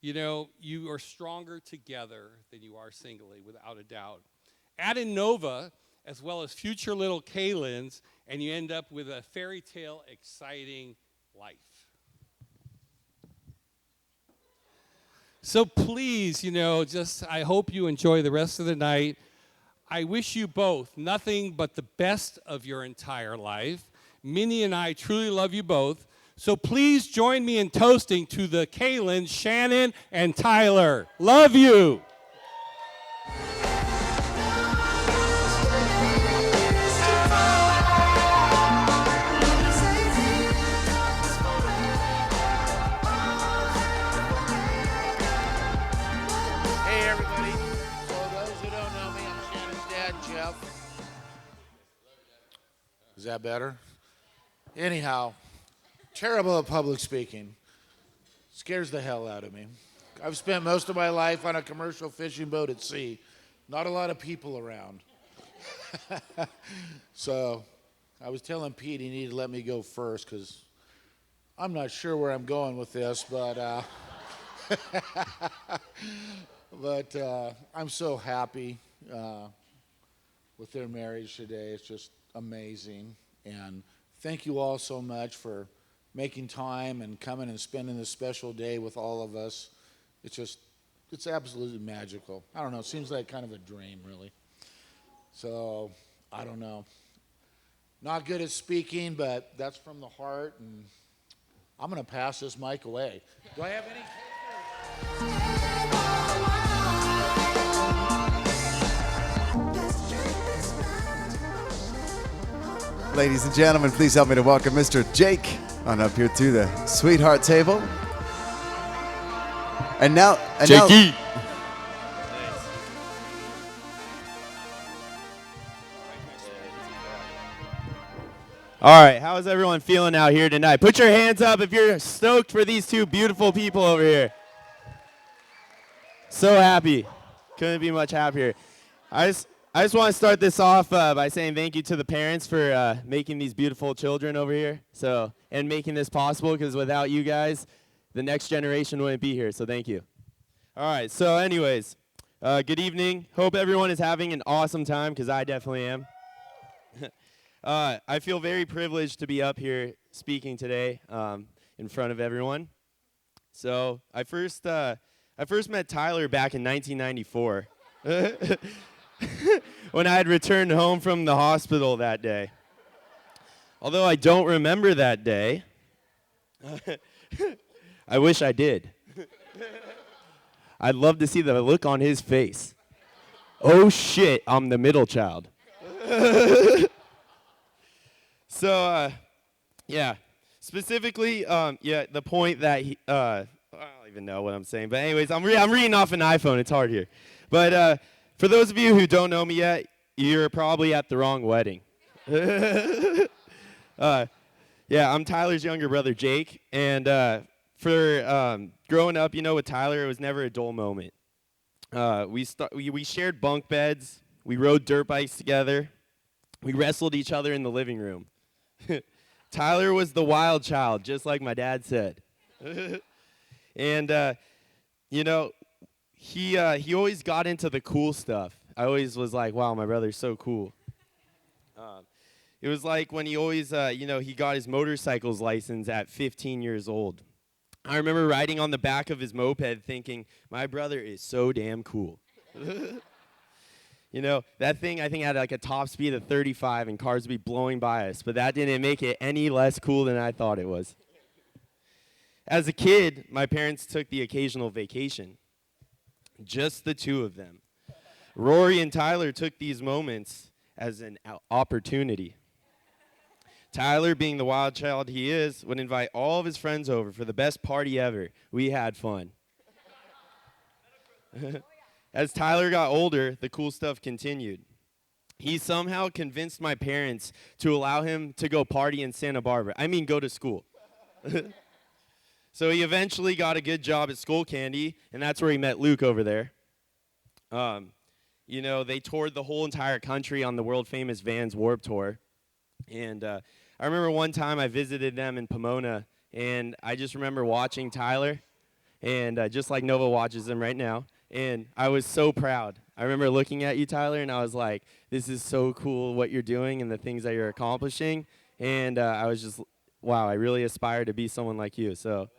You know, you are stronger together than you are singly, without a doubt. Add in Nova, as well as future little Kaylins, and you end up with a fairy tale exciting life. So please, you know, I hope you enjoy the rest of the night. I wish you both nothing but the best of your entire life. Minnie and I truly love you both. So please join me in toasting to the Kaylins, Shanon and Tyler. Love you. that better? Anyhow, terrible at public speaking. Scares the hell out of me. I've spent most of my life on a commercial fishing boat at sea. Not a lot of people around. So I was telling Pete he needed to let me go first because I'm not sure where I'm going with this, but I'm so happy with their marriage today. It's just amazing. And thank you all so much for making time and coming and spending this special day with all of us. It's absolutely magical. I don't know, it seems like kind of a dream, really. So, I don't know. Not good at speaking, but that's from the heart, and I'm going to pass this mic away. Do I have any? Ladies and gentlemen, please help me to welcome Mr. Jake on up here to the sweetheart table. And now, Jakey. All right, how is everyone feeling out here tonight? Put your hands up if you're stoked for these two beautiful people over here. So happy. Couldn't be much happier. I just want to start this off by saying thank you to the parents for making these beautiful children over here, and making this possible, because without you guys, the next generation wouldn't be here, so thank you. All right, so anyways, good evening. Hope everyone is having an awesome time, because I definitely am. I feel very privileged to be up here speaking today in front of everyone. So I first met Tyler back in 1994 when I had returned home from the hospital that day. Although I don't remember that day, I wish I did. I'd love to see the look on his face. Oh shit, I'm the middle child. So, yeah, specifically, the point that I don't even know what I'm saying, but anyways, I'm reading off an iPhone. It's hard here. But for those of you who don't know me yet, you're probably at the wrong wedding. Yeah, I'm Tyler's younger brother, Jake, and for growing up, with Tyler, it was never a dull moment. We shared bunk beds. We rode dirt bikes together. We wrestled each other in the living room. Tyler was the wild child, just like my dad said. And, he always got into the cool stuff. I always was like, wow, my brother's so cool. It was like when he always, he got his motorcycle's license at 15 years old. I remember riding on the back of his moped thinking, my brother is so damn cool. That thing, I think, had like a top speed of 35 and cars would be blowing by us, but that didn't make it any less cool than I thought it was. As a kid, my parents took the occasional vacation. Just the two of them. Rory and Tyler took these moments as an opportunity. Tyler, being the wild child he is, would invite all of his friends over for the best party ever. We had fun. As Tyler got older, the cool stuff continued. He somehow convinced my parents to allow him to go party in Santa Barbara. Go to school. So he eventually got a good job at Skull Candy, and that's where he met Luke over there. They toured the whole entire country on the world-famous Vans Warped Tour. And I remember one time I visited them in Pomona, and I just remember watching Tyler, and just like Nova watches him right now. And I was so proud. I remember looking at you, Tyler, and I was like, this is so cool what you're doing and the things that you're accomplishing. And I was just, wow, I really aspire to be someone like you. So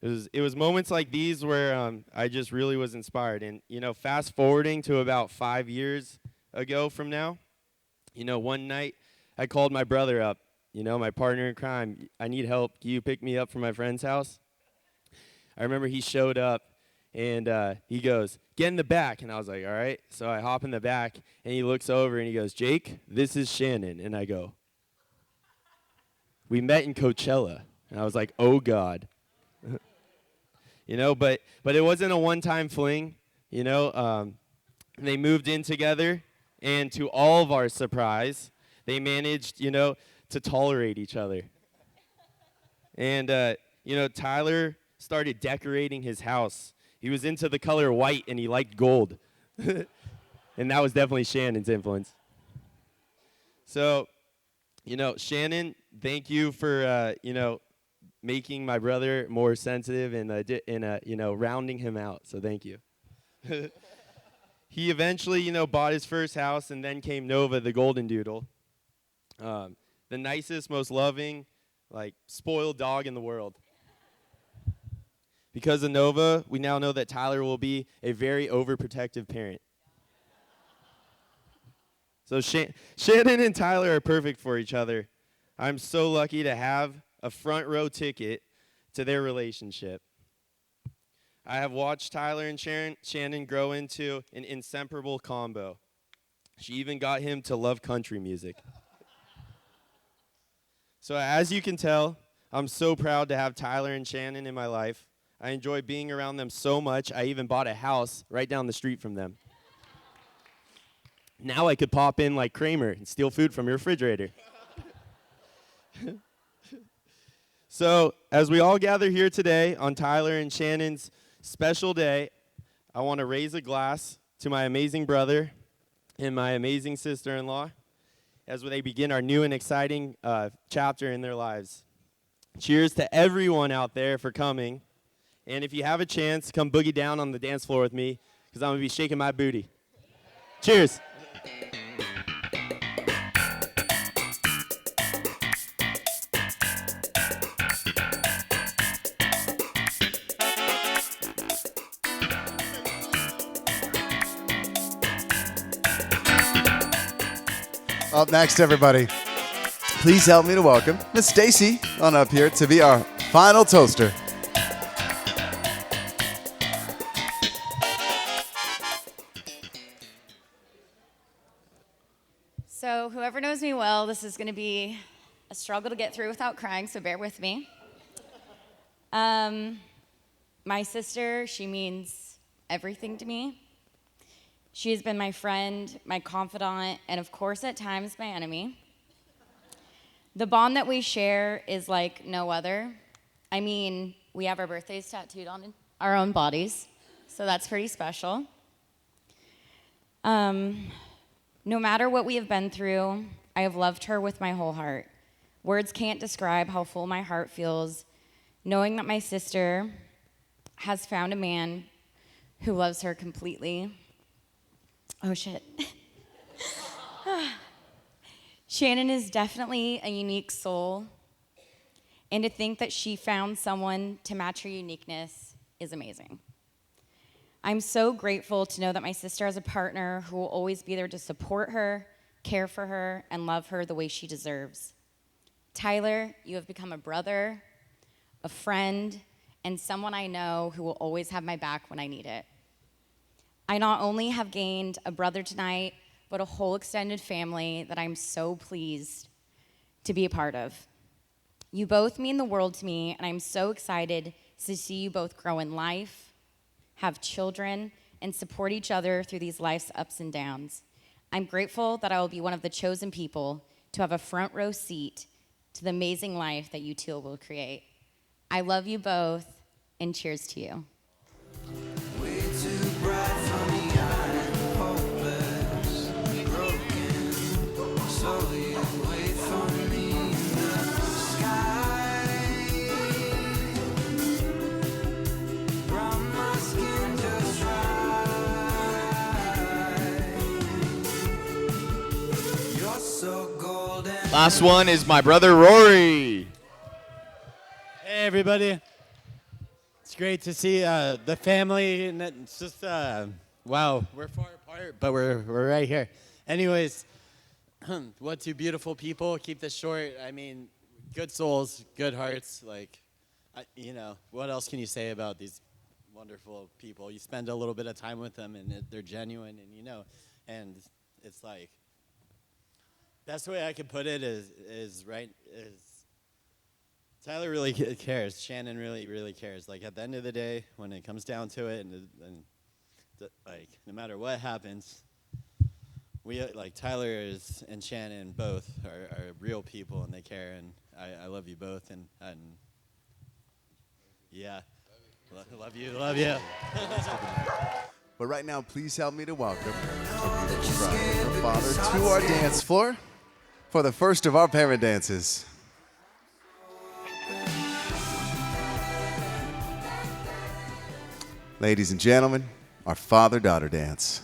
it was moments like these where I just really was inspired. And, fast forwarding to about 5 years ago from now, one night I called my brother up, my partner in crime. I need help. Can you pick me up from my friend's house? I remember he showed up. And he goes, get in the back. And I was like, all right. So I hop in the back, and he looks over, and he goes, Jake, this is Shanon. And I go, we met in Coachella. And I was like, oh, God. But it wasn't a one-time fling. They moved in together, and to all of our surprise, they managed, to tolerate each other. And, Tyler started decorating his house. He was into the color white, and he liked gold. And that was definitely Shannon's influence. So, Shannon, thank you for, making my brother more sensitive and, rounding him out. So thank you. He eventually, bought his first house, and then came Nova, the golden doodle. The nicest, most loving, spoiled dog in the world. Because of Nova, we now know that Tyler will be a very overprotective parent. So Shannon and Tyler are perfect for each other. I'm so lucky to have a front row ticket to their relationship. I have watched Tyler and Shannon grow into an inseparable combo. She even got him to love country music. So as you can tell, I'm so proud to have Tyler and Shannon in my life. I enjoy being around them so much, I even bought a house right down the street from them. Now I could pop in like Kramer and steal food from your refrigerator. So, as we all gather here today on Tyler and Shannon's special day, I want to raise a glass to my amazing brother and my amazing sister-in-law as they begin our new and exciting chapter in their lives. Cheers to everyone out there for coming. And if you have a chance, come boogie down on the dance floor with me, because I'm going to be shaking my booty. Cheers. Up next, everybody, please help me to welcome Miss Stacy on up here to be our final toaster. So whoever knows me well, this is going to be a struggle to get through without crying, so bear with me. My sister, she means everything to me. She has been my friend, my confidant, and of course at times my enemy. The bond that we share is like no other. I mean, we have our birthdays tattooed on our own bodies, so that's pretty special. No matter what we have been through, I have loved her with my whole heart. Words can't describe how full my heart feels knowing that my sister has found a man who loves her completely. Oh, shit. Shannon is definitely a unique soul, and to think that she found someone to match her uniqueness is amazing. I'm so grateful to know that my sister has a partner who will always be there to support her, care for her, and love her the way she deserves. Tyler, you have become a brother, a friend, and someone I know who will always have my back when I need it. I not only have gained a brother tonight, but a whole extended family that I'm so pleased to be a part of. You both mean the world to me, and I'm so excited to see you both grow in life, have children, and support each other through these life's ups and downs. I'm grateful that I will be one of the chosen people to have a front row seat to the amazing life that you two will create. I love you both, and cheers to you. Last one is my brother Rory. Hey everybody, it's great to see the family, and it's just wow, we're far apart, but we're right here. Anyways, what two beautiful people. Keep this short. I mean, good souls, good hearts. Like, what else can you say about these wonderful people? You spend a little bit of time with them, and they're genuine, and it's like. Best way I could put it is Tyler really cares. Shannon really cares. Like at the end of the day, when it comes down to it, and like no matter what happens, we like and Shannon both are real people and they care, and I love you both, and yeah, love you. But right now, please help me to welcome the beautiful bride and her father to our dance floor for the first of our parent dances. Ladies and gentlemen, our father-daughter dance.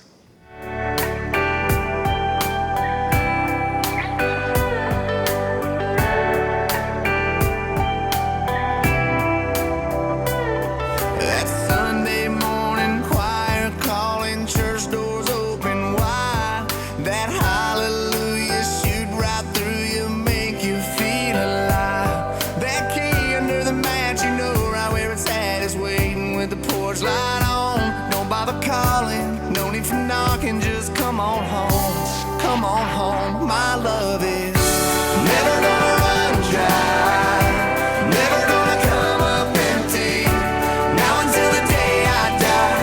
That Sunday morning choir calling, church doors open wide. That hallelujah shoot right through you, make you feel alive. That key under the mat, you know right where it's at, is waiting with the porch light on. Don't bother calling, no need for knocking, just come on home. Come on home, my love is never gonna run dry. Never gonna come up empty. Now until the day I die,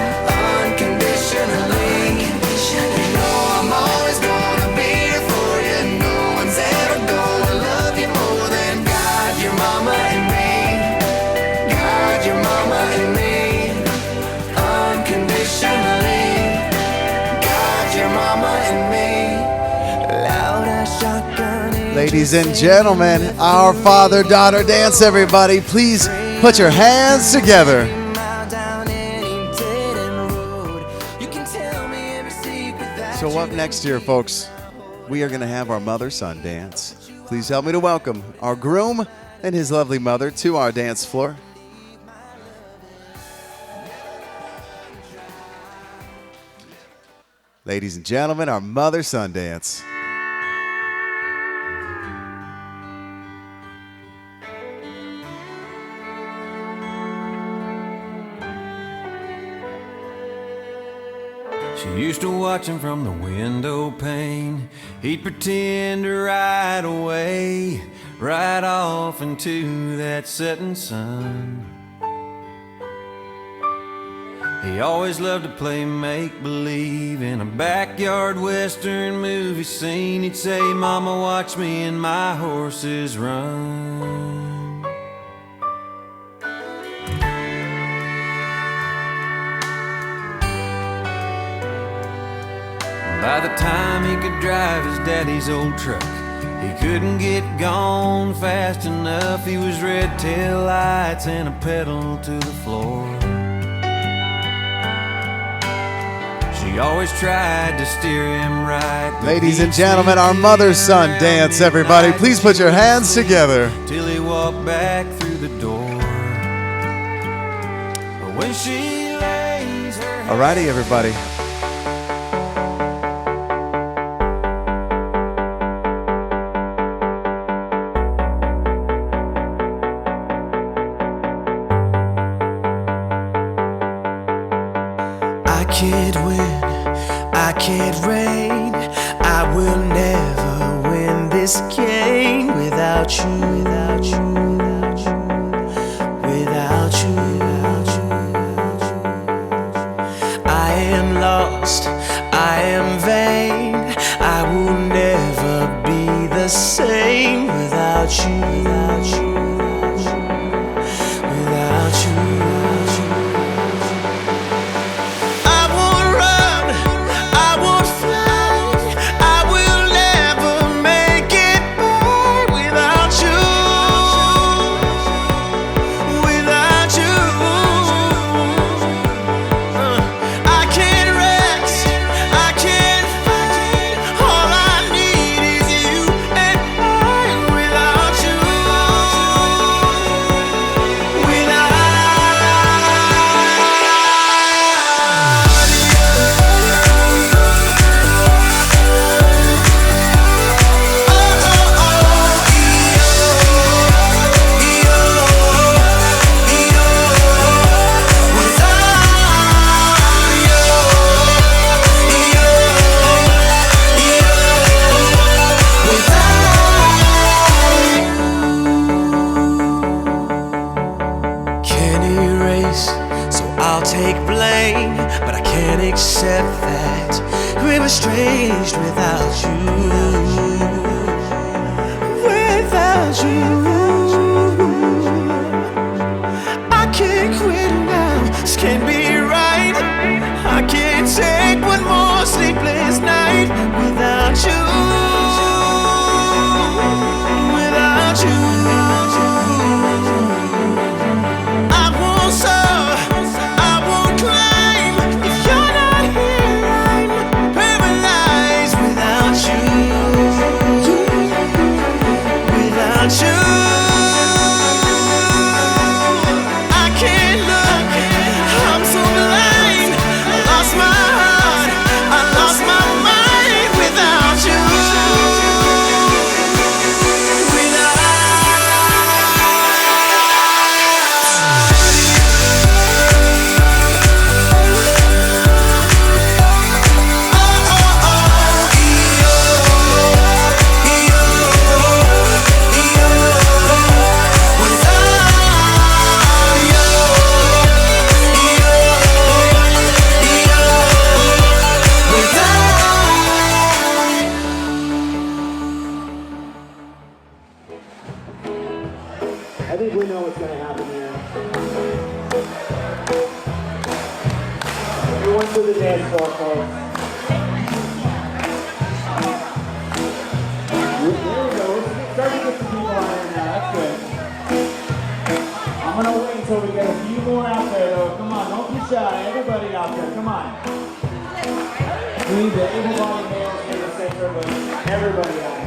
unconditionally. You know I'm always gonna be here for you. No one's ever gonna love you more than God, your mama and me. God, your mama and me. Unconditionally. God, your mama and me. Loud as shotgun. Ladies and gentlemen, our father-daughter dance, everybody. Please put your hands together. So up next here, folks, we are going to have our mother-son dance. Please help me to welcome our groom and his lovely mother to our dance floor. Ladies and gentlemen, our mother-son dance. She used to watch him from the window pane. He'd pretend to ride away, right off into that setting sun. He always loved to play make-believe in a backyard western movie scene. He'd say, "Mama, watch me and my horses run." By the time he could drive his daddy's old truck, he couldn't get gone fast enough. He was red tail lights and a pedal to the floor. She always tried to steer him right. Ladies and gentlemen, our mother-son dance, everybody. Please put your hands together. Till he walked back through the door. But when she lays her Alrighty, everybody. I can't win, I can't reign. I will never win this game without you, without you, without you, without you, without you. I am lost, I am vain. I will never be the same without you, without you, without you, without you. Accept that we were estranged without you. Without you, I can't quit now. This can't be right. I can't take one more sleepless night without you. Without you, I won't soar, I won't climb. If you're not here, I'm paralyzed without you. Without you, I can't look. I'm so blind. I lost my heart. I lost my mind without you. I think we know what's going to happen here. Everyone to the dance floor, folks. There we go. We're starting to get some people on here now. That's good. I'm going to wait until we get a few more out there, though. Come on, don't be shy. Everybody out there, come on. We need the able-bodied males in the center, but everybody out there.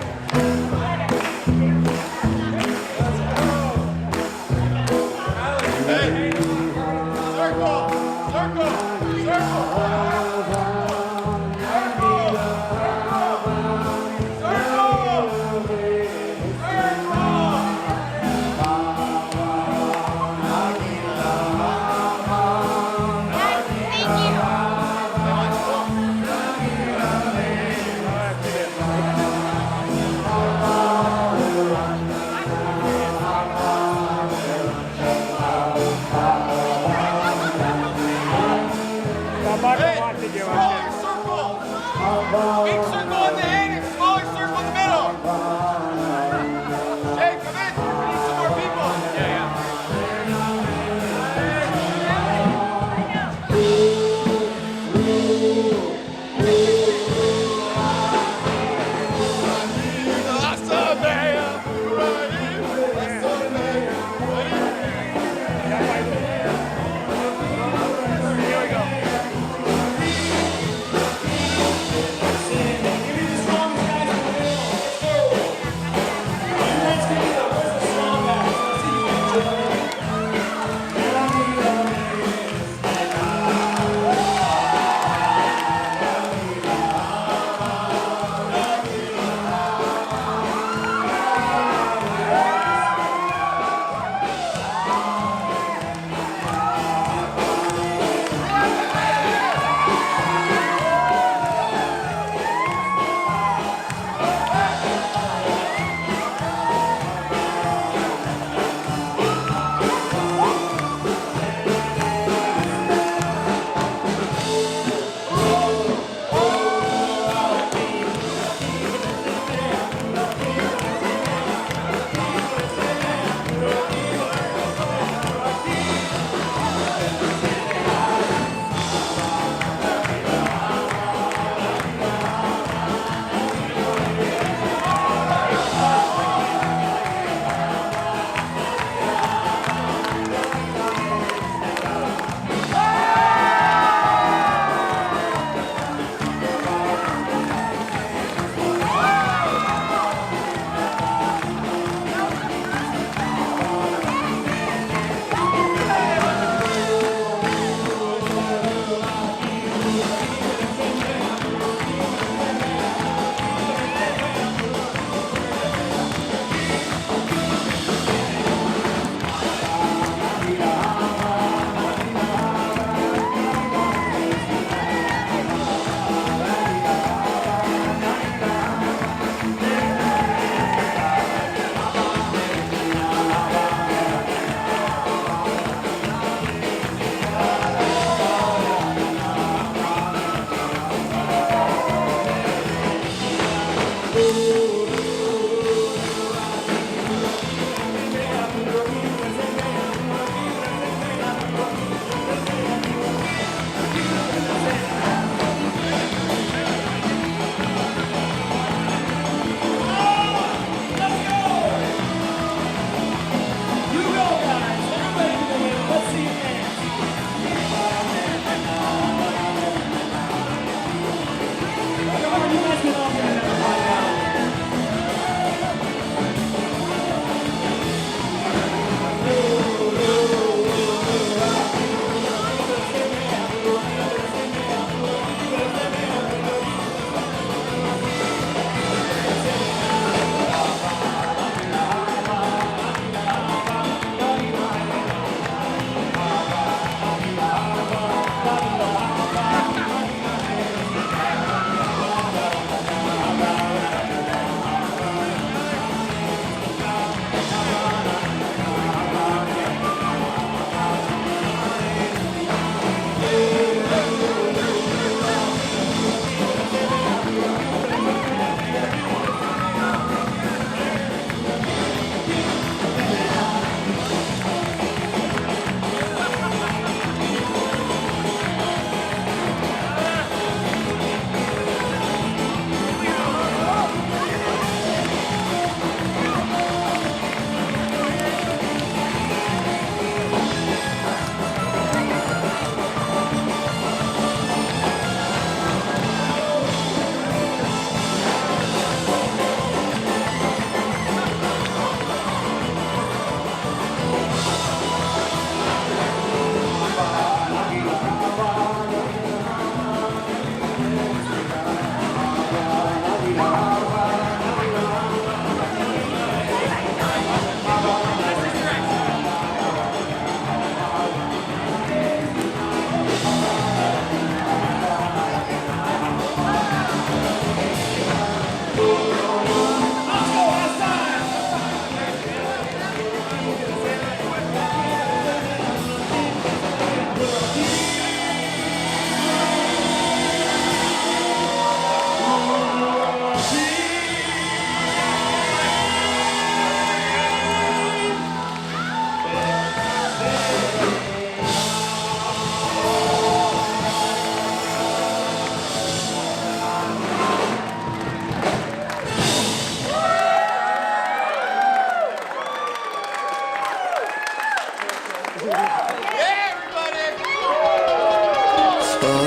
Oh,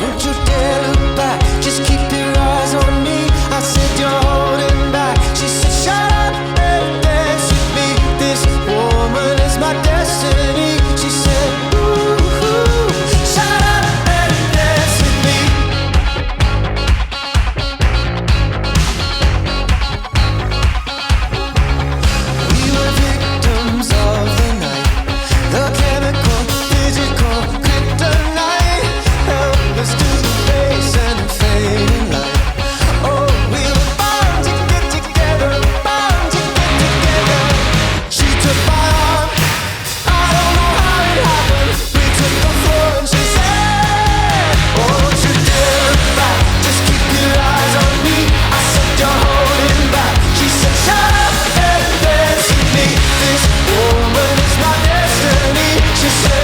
don't you dare look back, just keep your eyes on me. I said you're holding back. She said shut up and dance with me. This woman is my destiny. She said ooh, shut up and dance with me. We were victims of the night, the chemical, physical kryptonite held us to the face and the fading light. Oh, we were bound to get together, bound to get together. She took my arm, I don't know how it happened. We took the floor and she said, oh, don't you dare look back, just keep your eyes on me. I said you're holding back. She said shut up and dance with me. This woman is my destiny. She said